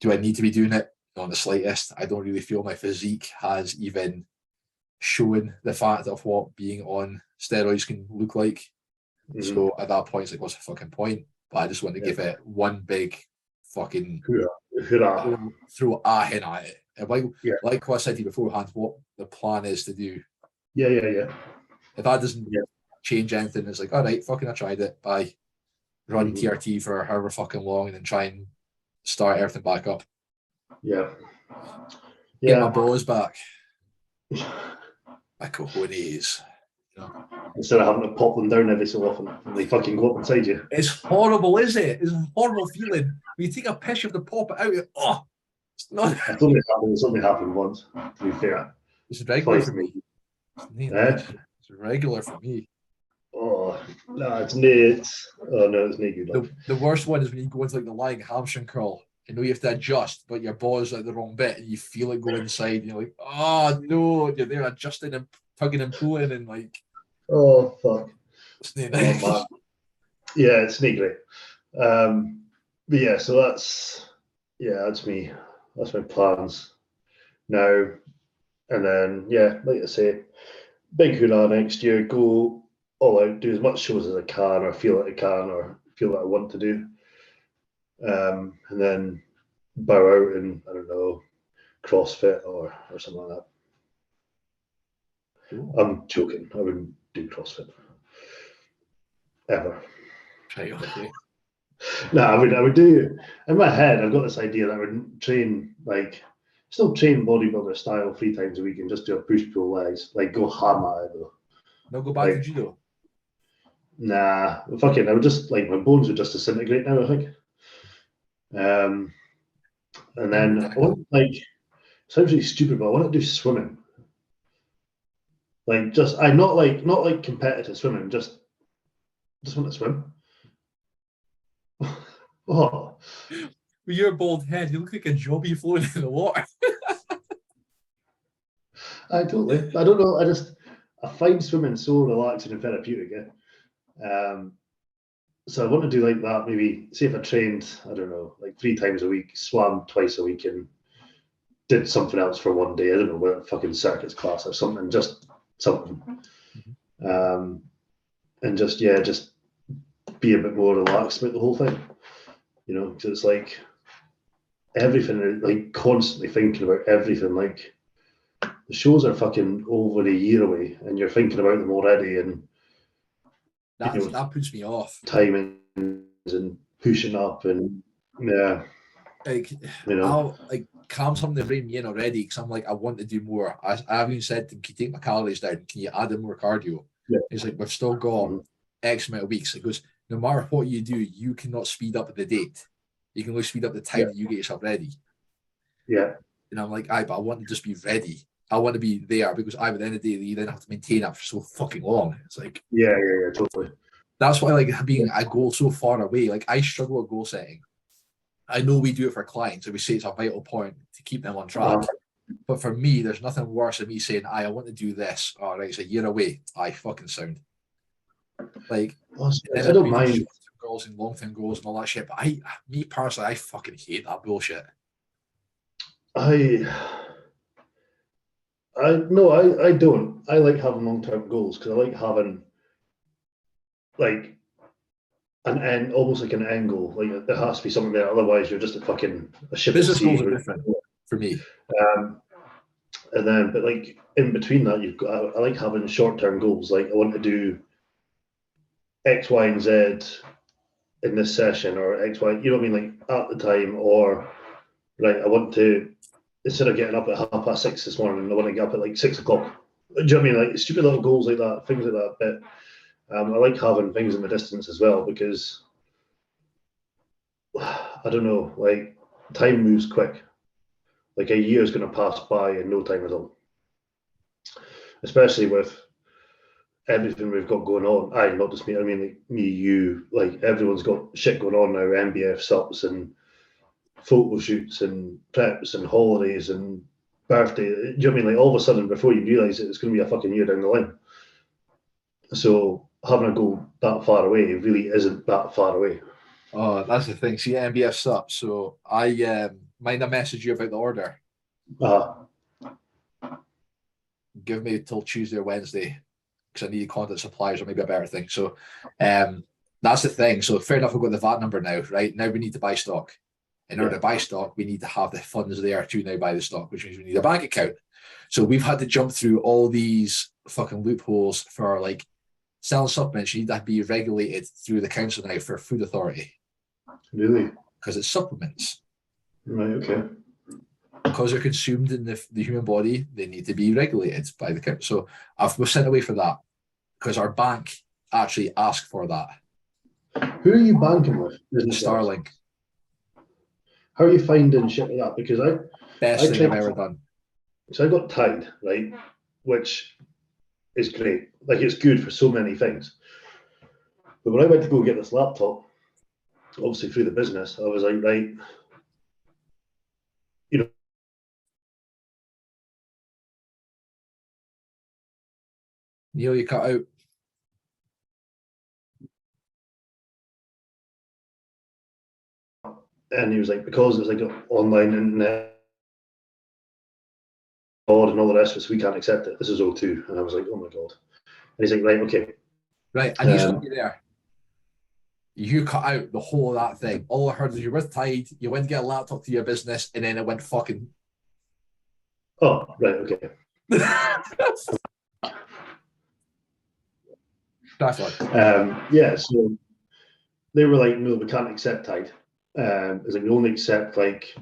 do I need to be doing it? Not the slightest. I don't really feel my physique has even shown the fact of what being on steroids can look like. So at that point, it's like, what's the fucking point? But I just want to give it one big fucking throw a hen at it. And like what I said to you beforehand, what the plan is to do. Yeah. If that doesn't change anything, it's like, all right, fucking I tried it. Bye. Run TRT for however fucking long and then try and start everything back up. Yeah. Get my balls back. My cojones. You know? Instead of having to pop them down every so often and they fucking go up inside you. It's horrible, is it? It's a horrible feeling. When you take a piss, you have to pop it out. It's not. It's only happened once, to be fair. It's regular for me. It's regular for me. Oh, no, it's not good. The worst one is when you go into like the lying hamstring curl. You know you have to adjust, but your balls are the wrong bit, and you feel it go inside. And you're like, oh no, you're there adjusting and tugging and pulling, and like, oh fuck. It's nice. Oh, yeah, it's not great. But yeah, so that's me. That's my plans now. And then like I say, big hurrah next year. Go all out, do as much shows as I can, or feel like I can, or feel like I want to do. And then bow out in, I don't know, CrossFit or something like that. Ooh. I'm joking. I wouldn't do CrossFit ever. Okay. No, I would do. In my head, I've got this idea that I would train still train bodybuilder style 3 times a week and just do a push pull legs, like go ham at it though. No, go back to judo. Nah, fucking. I would just my bones would just disintegrate now, I think. And then I want sounds really stupid, but I want to do swimming. Not competitive swimming, just want to swim. Oh. With your bald head, you look like a jobby floating in the water. I don't know. I find swimming so relaxing and therapeutic. So I want to do like that. Maybe see if I trained, I don't know, 3 times a week, swam twice a week, and did something else for one day. I don't know, whether fucking circuits class or something, just something. And just be a bit more relaxed about the whole thing. You know, because it's like everything, constantly thinking about everything. The shows are fucking over a year away, and you're thinking about them already, and that puts me off. Timings and pushing up, and I'll calm something to bring me in already because I'm like, I want to do more. I haven't said, can you take my calories down? Can you add in more cardio? Yeah. It's like, we've still got X amount of weeks. It goes, no matter what you do, you cannot speed up the date. You can only speed up the time that you get yourself ready. Yeah. And I'm like, but I want to just be ready. I want to be there because at the end of the day, you then have to maintain that for so fucking long. It's like, yeah, totally. That's why being a goal so far away. I struggle with goal setting. I know we do it for clients, and we say it's a vital point to keep them on track. But for me, there's nothing worse than me saying, I want to do this. All right, it's a year away. I fucking sound. I don't mind short-term goals and long-term goals and all that shit. But me personally, I fucking hate that bullshit. I don't. I like having long-term goals because I like having an end, almost like an end goal. There has to be something there, otherwise you're just a ship. Business goals are different for me. And then, but in between that, I like having short-term goals. I want to do X, Y, and Z in this session, or X, Y. You know what I mean? At the time, or I want to, instead of getting up at 6:30 this morning, I want to get up at 6 o'clock. Do you know what I mean? Stupid little goals like that, things like that. But I like having things in the distance as well because I don't know, time moves quick. A year is going to pass by in no time at all. Especially with everything we've got going on. Not just me. I mean, like me, you, like everyone's got shit going on now. MBF subs and photo shoots and preps and holidays and birthday. Do you know what I mean? Like all of a sudden, before you realise it, it's going to be a fucking year down the line. So having to go that far away really isn't that far away. Oh, that's the thing. See, MBF's up. So I mind I message you about the order. Give me till Tuesday or Wednesday because I need contact suppliers or maybe a better thing. So that's the thing. So fair enough, we've got the VAT number now, right? Now we need to buy stock. In order to buy stock, we need to have the funds there to now buy the stock, which means we need a bank account. So we've had to jump through all these fucking loopholes for like selling supplements. You need to be regulated through the council now for food authority. Really? Because it's supplements. Right, okay. Because they're consumed in the human body, they need to be regulated by the council. So we're sent away for that because our bank actually asked for that. Who are you banking with? Starlink. How are you finding shit like that? Because best thing I've ever done. So I got Tide, right, which is great. Like it's good for so many things. But when I went to go get this laptop, obviously through the business, I was like, right, you know. Neil, you cut out. And he was like, because it's like online internet and all the rest of us, we can't accept it. This is O2. And I was like, oh my God. And he's like, right, okay. Right, and you stop you there. You cut out the whole of that thing. All I heard was you were with Tide, you went to get a laptop to your business, and then it went fucking. Oh, right, okay. Yeah, so they were like, no, we can't accept Tide. It's like we only accept like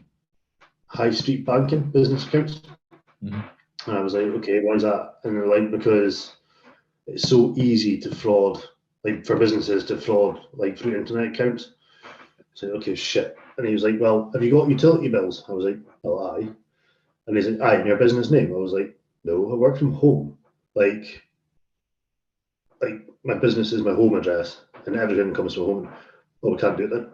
high street banking business accounts. Mm-hmm. And I was like, okay, why is that? And they're like, because it's so easy to fraud, like for businesses to fraud, like through internet accounts. So okay, shit. And he was like, well, have you got utility bills? I was like, well, aye. And he's like, aye, your business name? I was like, no, I work from home. Like my business is my home address, and everything comes from home. Well, we can't do it then.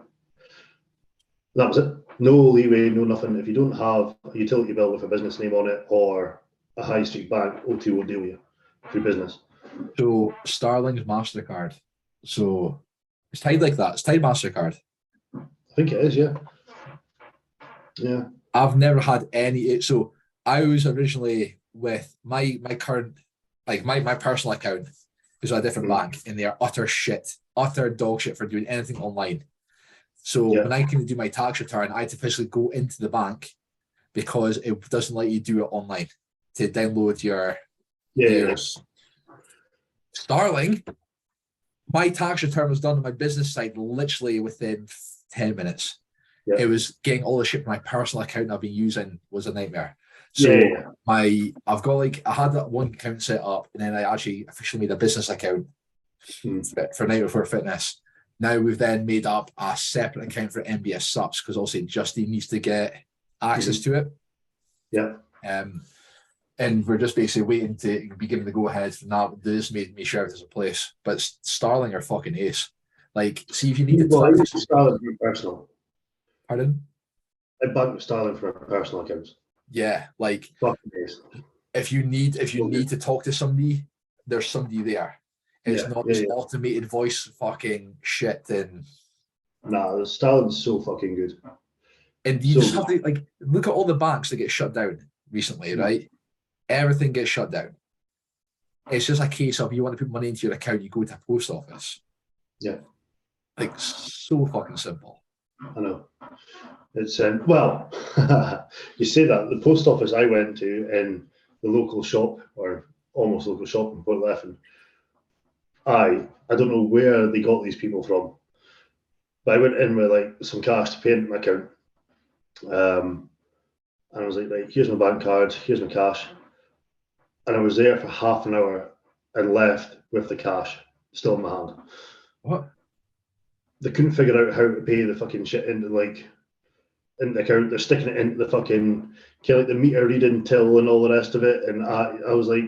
That was it. No leeway, no nothing. If you don't have a utility bill with a business name on it or a high street bank, O2 will deal with you through business. So Starlink's MasterCard. So it's tied like that. It's tied MasterCard. I think it is, yeah. Yeah. I've never had any. So I was originally with my current, like my personal account is a different bank, and they are utter shit, utter dog shit for doing anything online. So when I came to do my tax return, I had to physically go into the bank because it doesn't let you do it online to download your Starling. My tax return was done on my business site literally within 10 minutes. Yeah. It was getting all the shit from my personal account I've been using was a nightmare. So I've got I had that one account set up, and then I actually officially made a business account for Night Before Fitness. Now we've then made up a separate account for MBS subs because also Justin needs to get access to it. Yeah. And we're just basically waiting to be given the go ahead. Now this made me sure there's a place. But Starling are fucking ace. Like, see if you need to. I use Starling for personal. Pardon? I bank with Starling for personal accounts. Yeah, like fucking ace. If you need to talk to somebody, there's somebody there. It's not this automated voice fucking shit. And nah, Starling's so fucking good. And you just have to look at all the banks that get shut down recently, right? Everything gets shut down. It's just a case of you want to put money into your account, you go to a post office. Yeah. So fucking simple. I know. It's well, you say that the post office I went to in the local shop or almost local shop in Port Leffin, I don't know where they got these people from, but I went in with some cash to pay into my account, and I was like, right, here's my bank card, here's my cash, and I was there for half an hour and left with the cash still in my hand. What? They couldn't figure out how to pay the fucking shit into in the account. They're sticking it into the fucking the meter reading till and all the rest of it. And I was like,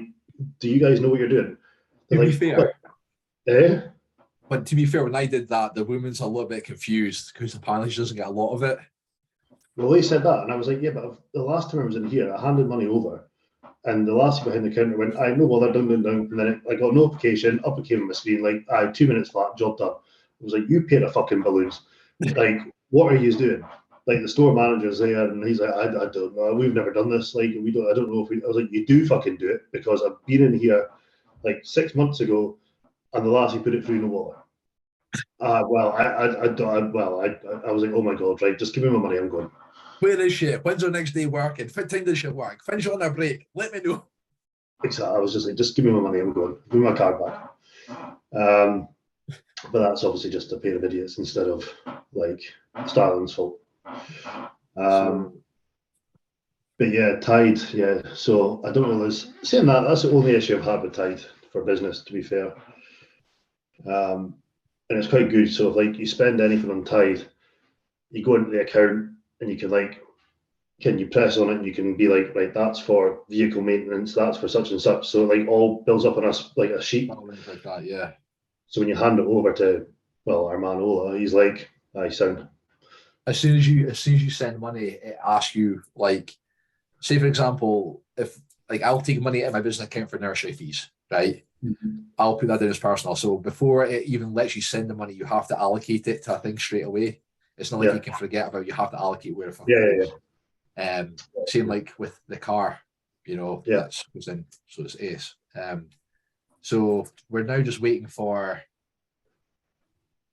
do you guys know what you're doing? To be fair, eh? but to be fair, when I did that, the woman's a little bit confused because apparently she doesn't get a lot of it. Well, they said that, and I was like, yeah, but the last time I was in here, I handed money over, and the lassie behind the counter went, I know, well, they're done, and then I got a notification, up it came on my screen, like, 2 minutes flat, job done. I was like, you paid a fucking balloons. Like, what are you doing? Like, the store manager's there, and he's like, I don't know, we've never done this. Like, I don't know if we, I was like, you do fucking do it, because I've been in here, like, 6 months ago, and the lassie put it through no wallet. I was like, oh my God, right, just give me my money, I'm going. Where is she? When's her next day working? What time does she work? Finish on a break. Let me know. Exactly. I was just like, just give me my money, I'm going. Give me my card back. But that's obviously just a pair of idiots instead of like Starling's fault. But yeah, Tide, yeah. So I don't know. Saying that, that's the only issue I've had with Tide for business, to be fair. And it's quite good. So if like you spend anything on Tide, you go into the account and you can you press on it and you can be like, right, that's for vehicle maintenance, that's for such and such. So like all builds up on us like a sheet. Like that, yeah. So when you hand it over to, well, our man Ola, he's like, I sound. As soon as you send money, it asks you, like, say for example, if like I'll take money out of my business account for nursery fees, right? Mm-hmm. I'll put that in as personal. So before it even lets you send the money, you have to allocate it to a thing straight away. It's not like you can forget about. You have to allocate where it goes. Same like with the car, that's goes in. So it's ace. So we're now just waiting for.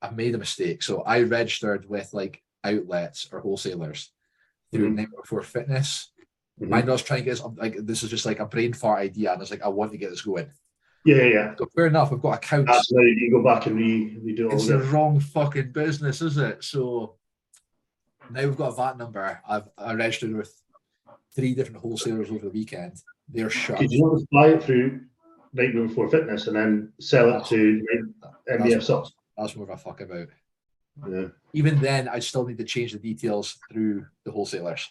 I've made a mistake. So I registered with like outlets or wholesalers through Night Before Fitness. My nurse trying to get this, like, this is just like a brain fart idea, and it's like I want to get this going. Yeah. So fair enough. I've got accounts. Absolutely, you go back and redo all. It's the wrong fucking business, is it? So now we've got a VAT number. I registered with 3 different wholesalers over the weekend. They're shut. Could you not just buy it through Night Before Fitness and then sell it to MBF subs? That's more of a fuck about. Yeah. Even then, I still need to change the details through the wholesalers.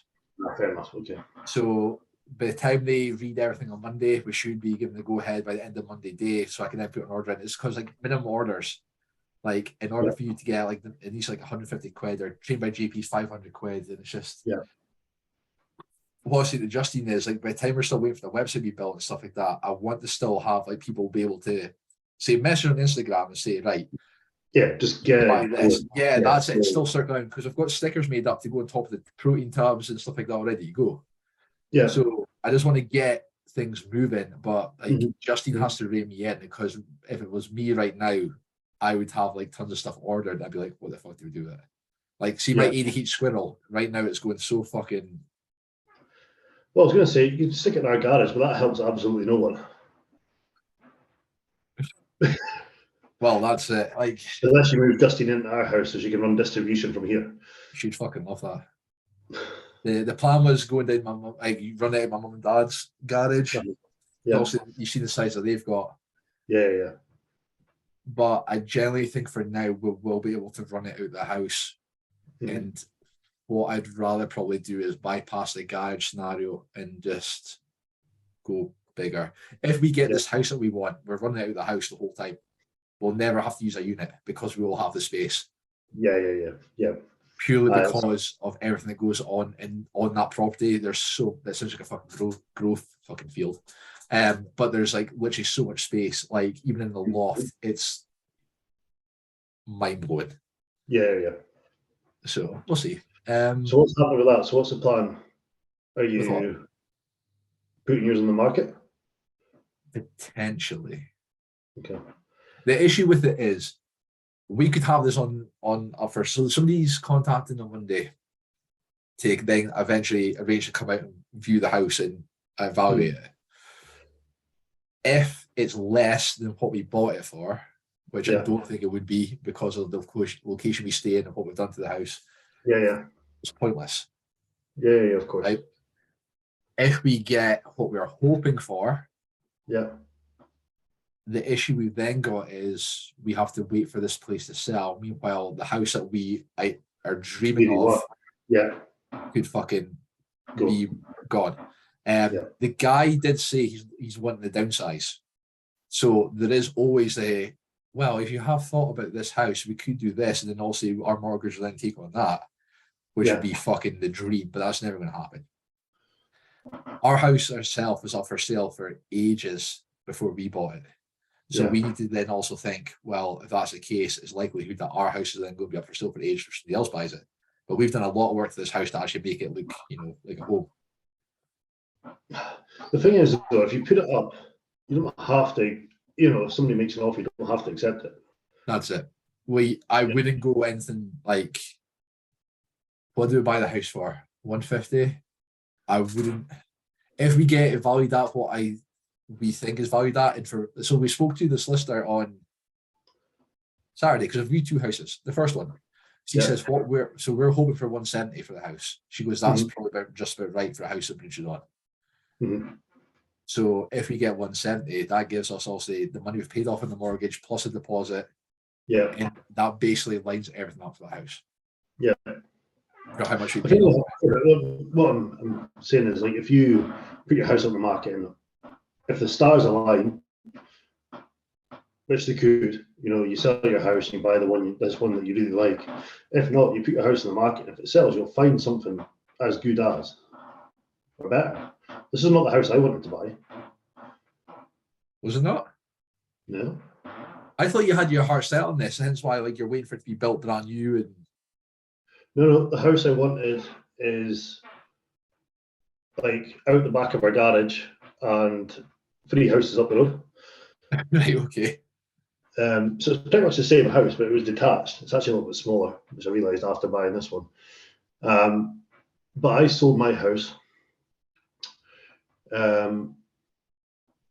Fair enough. Okay. So by the time they read everything on Monday, we should be given the go ahead by the end of Monday day, so I can then put an order in. It's because like minimum orders, like in order for you to get like it needs like 150 quid, or trained by GP's 500 quid, and it's just what I say to Justine is like by the time we're still waiting for the website to be built and stuff like that, I want to still have like people be able to say message on Instagram and say, right, just get this. Yeah, that's it. It's still circling because I've got stickers made up to go on top of the protein tubs and stuff like that already. You go. Yeah. So I just want to get things moving, but like Justine has to rein me in, because if it was me right now, I would have like tons of stuff ordered. I'd be like, what the fuck do we do with it? Like, see my ADH squirrel right now, it's going so fucking. Well, I was going to say you can stick it in our garage, but that helps absolutely no one. Well, that's it. Like, unless you move Justine into our house, so she can run distribution from here. She'd fucking love that. The plan was going down run out of my mum and dad's garage. Yeah. Also, you see the size that they've got. Yeah. But I generally think for now we'll be able to run it out of the house. And what I'd rather probably do is bypass the garage scenario and just go bigger. If we get this house that we want, we're running out of the house the whole time. We'll never have to use a unit because we will have the space. Yeah. Purely because of everything that goes on on that property. That sounds like a fucking growth fucking field. But there's like literally so much space. Like even in the loft, it's mind blowing. Yeah. So we'll see. So what's happening with that? So what's the plan? Are you putting yours on the market? Potentially. Okay. The issue with it is we could have this on offer. So somebody's contacting on Monday to then eventually arrange to come out and view the house and evaluate it. If it's less than what we bought it for, which I don't think it would be because of the location we stay in and what we've done to the house. Yeah. It's pointless. Yeah, of course. Right? If we get what we're hoping for, the issue we've then got is we have to wait for this place to sell. Meanwhile, the house that we are dreaming of could fucking be gone. The guy did say he's wanting to downsize. So there is always a, well, if you have thought about this house, we could do this, and then also our mortgage will then take on that, which would be fucking the dream, but that's never going to happen. Our house ourselves was up for sale for ages before we bought it. So we need to then also think, well, if that's the case, it's likelihood that our house is then going to be up for sale for ages if somebody else buys it. But we've done a lot of work to this house to actually make it look, like a home. The thing is, though, if you put it up, you don't have to, if somebody makes an offer, you don't have to accept it. That's it. I wouldn't go anything like, what do we buy the house for? 150? I wouldn't. If we get it valued at what we think is valued at, so we spoke to the solicitor on Saturday because I've viewed 2 houses. The first one, she says we're hoping for 170 for the house. She goes, that's probably just about right for a house that bridges on. So if we get 170, that gives us also the money we've paid off on the mortgage plus a deposit. Yeah, and that basically lines everything up for the house. Yeah. For how much we paid off. What I'm saying is, like, if you put your house on the market and if the stars align, which they could, you sell your house and you buy this one that you really like. If not, you put your house on the market, and if it sells, you'll find something as good as or better. This is not the house I wanted to buy. Was it not? No. I thought you had your heart set on this, hence why you're waiting for it to be built brand new. And No, the house I wanted is like out the back of our garage and 3 houses up the road. Right, okay. So it's pretty much the same house, but it was detached. It's actually a little bit smaller, which I realised after buying this one. But I sold my house.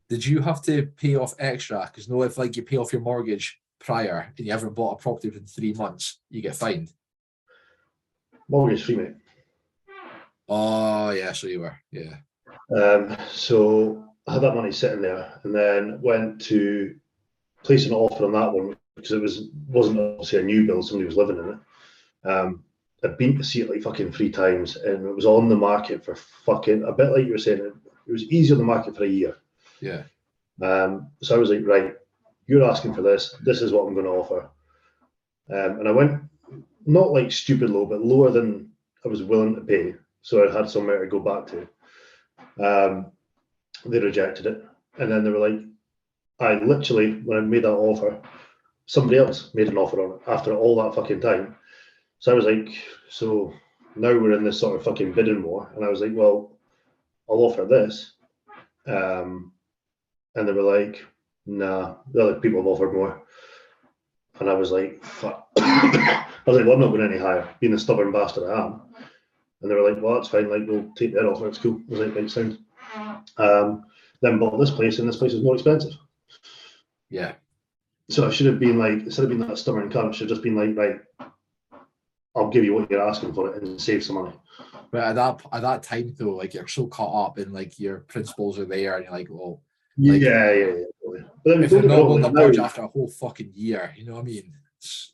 Did you have to pay off extra? Because if you pay off your mortgage prior and you haven't bought a property within 3 months, you get fined. Mortgage free, mate. Oh yeah, so you were, yeah. So I had that money sitting there, and then went to place an offer on that one because it wasn't obviously a new build. Somebody was living in it. I'd been to see it like fucking 3 times, and it was on the market for fucking a bit like you were saying. It was easy on the market for a year. Yeah. So I was like, right, you're asking for this. This is what I'm going to offer. And I went not like stupid low, but lower than I was willing to pay. So I had somewhere to go back to. They rejected it, and then they were like, I literally, when I made that offer, somebody else made an offer on it after all that fucking time. So I was like, so now we're in this sort of fucking bidding war. And I was like, well, I'll offer this. And they were like, nah, the other people have offered more. And I was like, fuck. I was like, well, I'm not going any higher, being the stubborn bastard I am. And they were like, well, that's fine, like, we'll take that offer, it's cool. I was like, right, sound. Then bought this place, and this place was more expensive. Yeah. So I should have been like, instead of being that stubborn cunt, I should have just been like, right, I'll give you what you're asking for it and save some money. But at that time though, you're so caught up in your principles are there, and you're like, well, yeah. But then if they're not willing to budge after a whole fucking year, you know what I mean?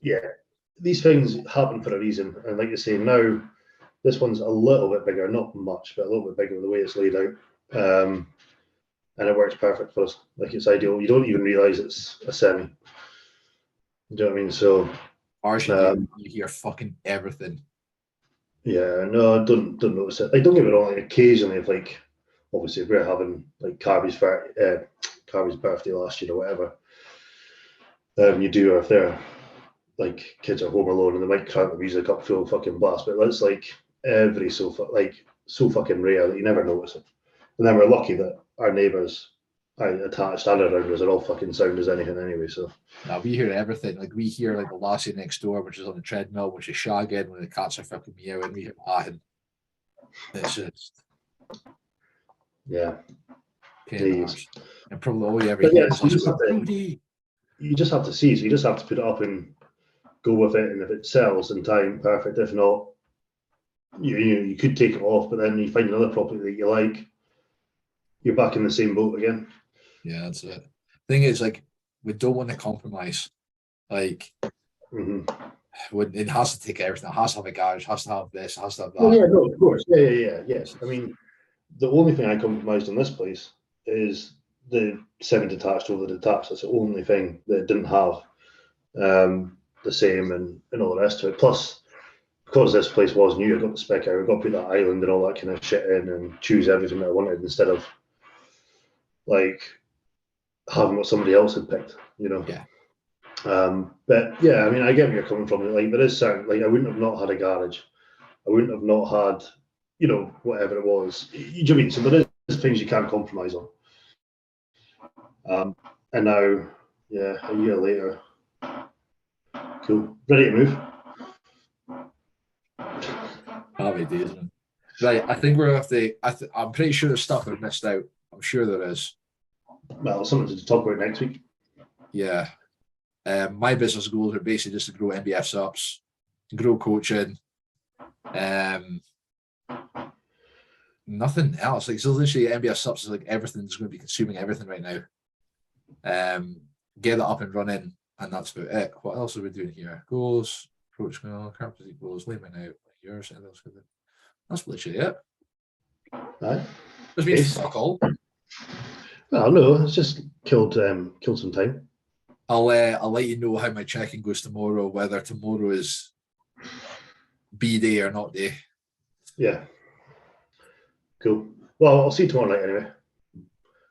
Yeah, these things happen for a reason, and like you say, now this one's a little bit bigger, not much, but a little bit bigger the way it's laid out, and it works perfect for us. Like, it's ideal. You don't even realise it's a semi. Do you know what I mean? So ours, you hear fucking everything. Yeah, no, I don't notice it. Like, don't get me wrong. Like, occasionally, if obviously, if we're having Carby's birthday last year or whatever, you do, or if they're kids are home alone and they might crank the music up full fucking blast, but that's every so fucking rare that you never notice it. And then we're lucky that our neighbours, attached and around us, are all fucking sound as anything anyway. So now we hear everything. We hear the lassie next door, which is on the treadmill, which is shagging when the cats are fucking meowing. We hear laughing. It's just and probably all you ever hear is you just have to see. So you just have to put it up and go with it. And if it sells in time, perfect. If not, you could take it off, but then you find another property that you like. You're back in the same boat again. Yeah, that's it. Thing is, we don't want to compromise. It has to take everything. It has to have a garage. It has to have this. It has to have that. Oh, yeah, no, of course. Yeah. Yes. I mean, the only thing I compromised on this place is the semi-detached over the detached. That's the only thing that it didn't have the same and all the rest of it. Plus, because this place was new, I got the spec out. I got to put that island and all that kind of shit in and choose everything that I wanted instead of like having what somebody else had picked, you know. Yeah. But yeah, I mean, I get where you're coming from. Like, there is certain, like, I wouldn't have not had a garage. I wouldn't have not had, you know, whatever it was. You know what I mean? So there is things you can't compromise on. And now, yeah, a year later, cool, ready to move. Happy days, man. Right, I think we're off the. I'm pretty sure there's stuff I've missed out. I'm sure there is. Well, something to talk about next week. Yeah. My business goals are basically just to grow MBF subs, grow coaching. Nothing else. Like, so literally MBF subs is like everything's going to be consuming everything right now. Get it up and running, and that's about it. What else are we doing here? Goals, approach goals, layman out, yours, and else. That's literally it. Right. There's been fuck all. Well, no, it's just killed some time. I'll let you know how my checking goes tomorrow, whether tomorrow is B day or not day. Yeah. Cool. Well, I'll see you tomorrow night anyway.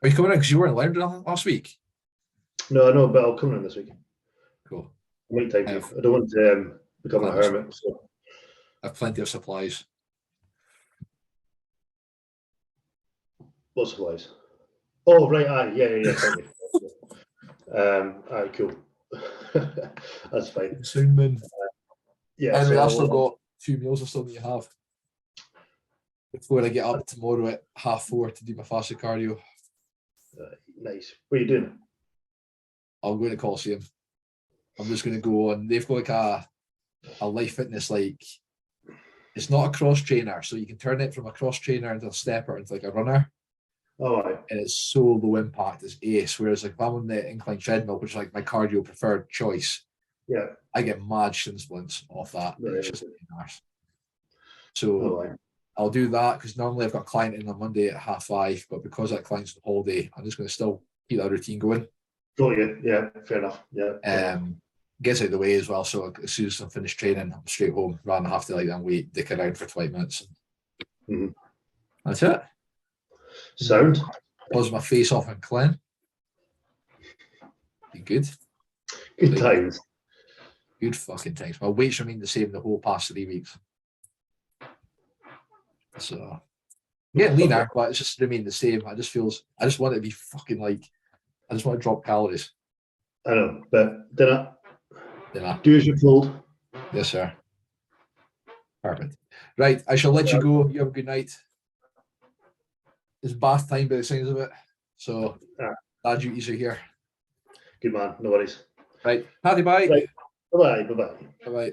Are you coming in because you weren't allowed last week? No, I know, but I'll come in this week. Cool. I'll make time for you. I don't want to become a hermit. So. I have plenty of supplies. What supplies? Oh, right. Aye, yeah. Aye, cool. That's fine. Soon, man. Yeah. Anyway, so I've still got 2 meals I still need to have before I get up tomorrow at 4:30 to do my fasted cardio. Nice. What are you doing? I'm going to Coliseum. I'm just going to go on. They've got like a life fitness, like, it's not a cross trainer, so you can turn it from a cross trainer into a stepper into like a runner. Oh, right. And it's so low impact, it's ace. Whereas like if I'm on the incline treadmill, which is like my cardio preferred choice, Yeah, I get mad shin splints off that. Right. It's just nice. So right. I'll do that because normally I've got a client in on Monday at 5:30, but because that client's on holiday, I'm just going to still keep that routine going. Got you. Yeah, fair enough. Yeah. Gets out of the way as well. So as soon as I'm finished training, I'm straight home rather than have to like then wait, dick around for 20 minutes. Mm-hmm. That's it. Sound. Buzz my face off and clean. Be good. Good times. Good fucking times. My weights remain the same the whole past 3 weeks. So getting leaner, but it's just remained the same. I just want it to be fucking like, I just want to drop calories. I know, but dinner. Dinner. Do as you're told. Yes, sir. Perfect. Right, I shall let you go. You have a good night. It's bath time by the sounds of it. So dad duties are here. Good man. No worries. Right. Paddy, bye. Right. Bye-bye. Bye-bye. Bye-bye.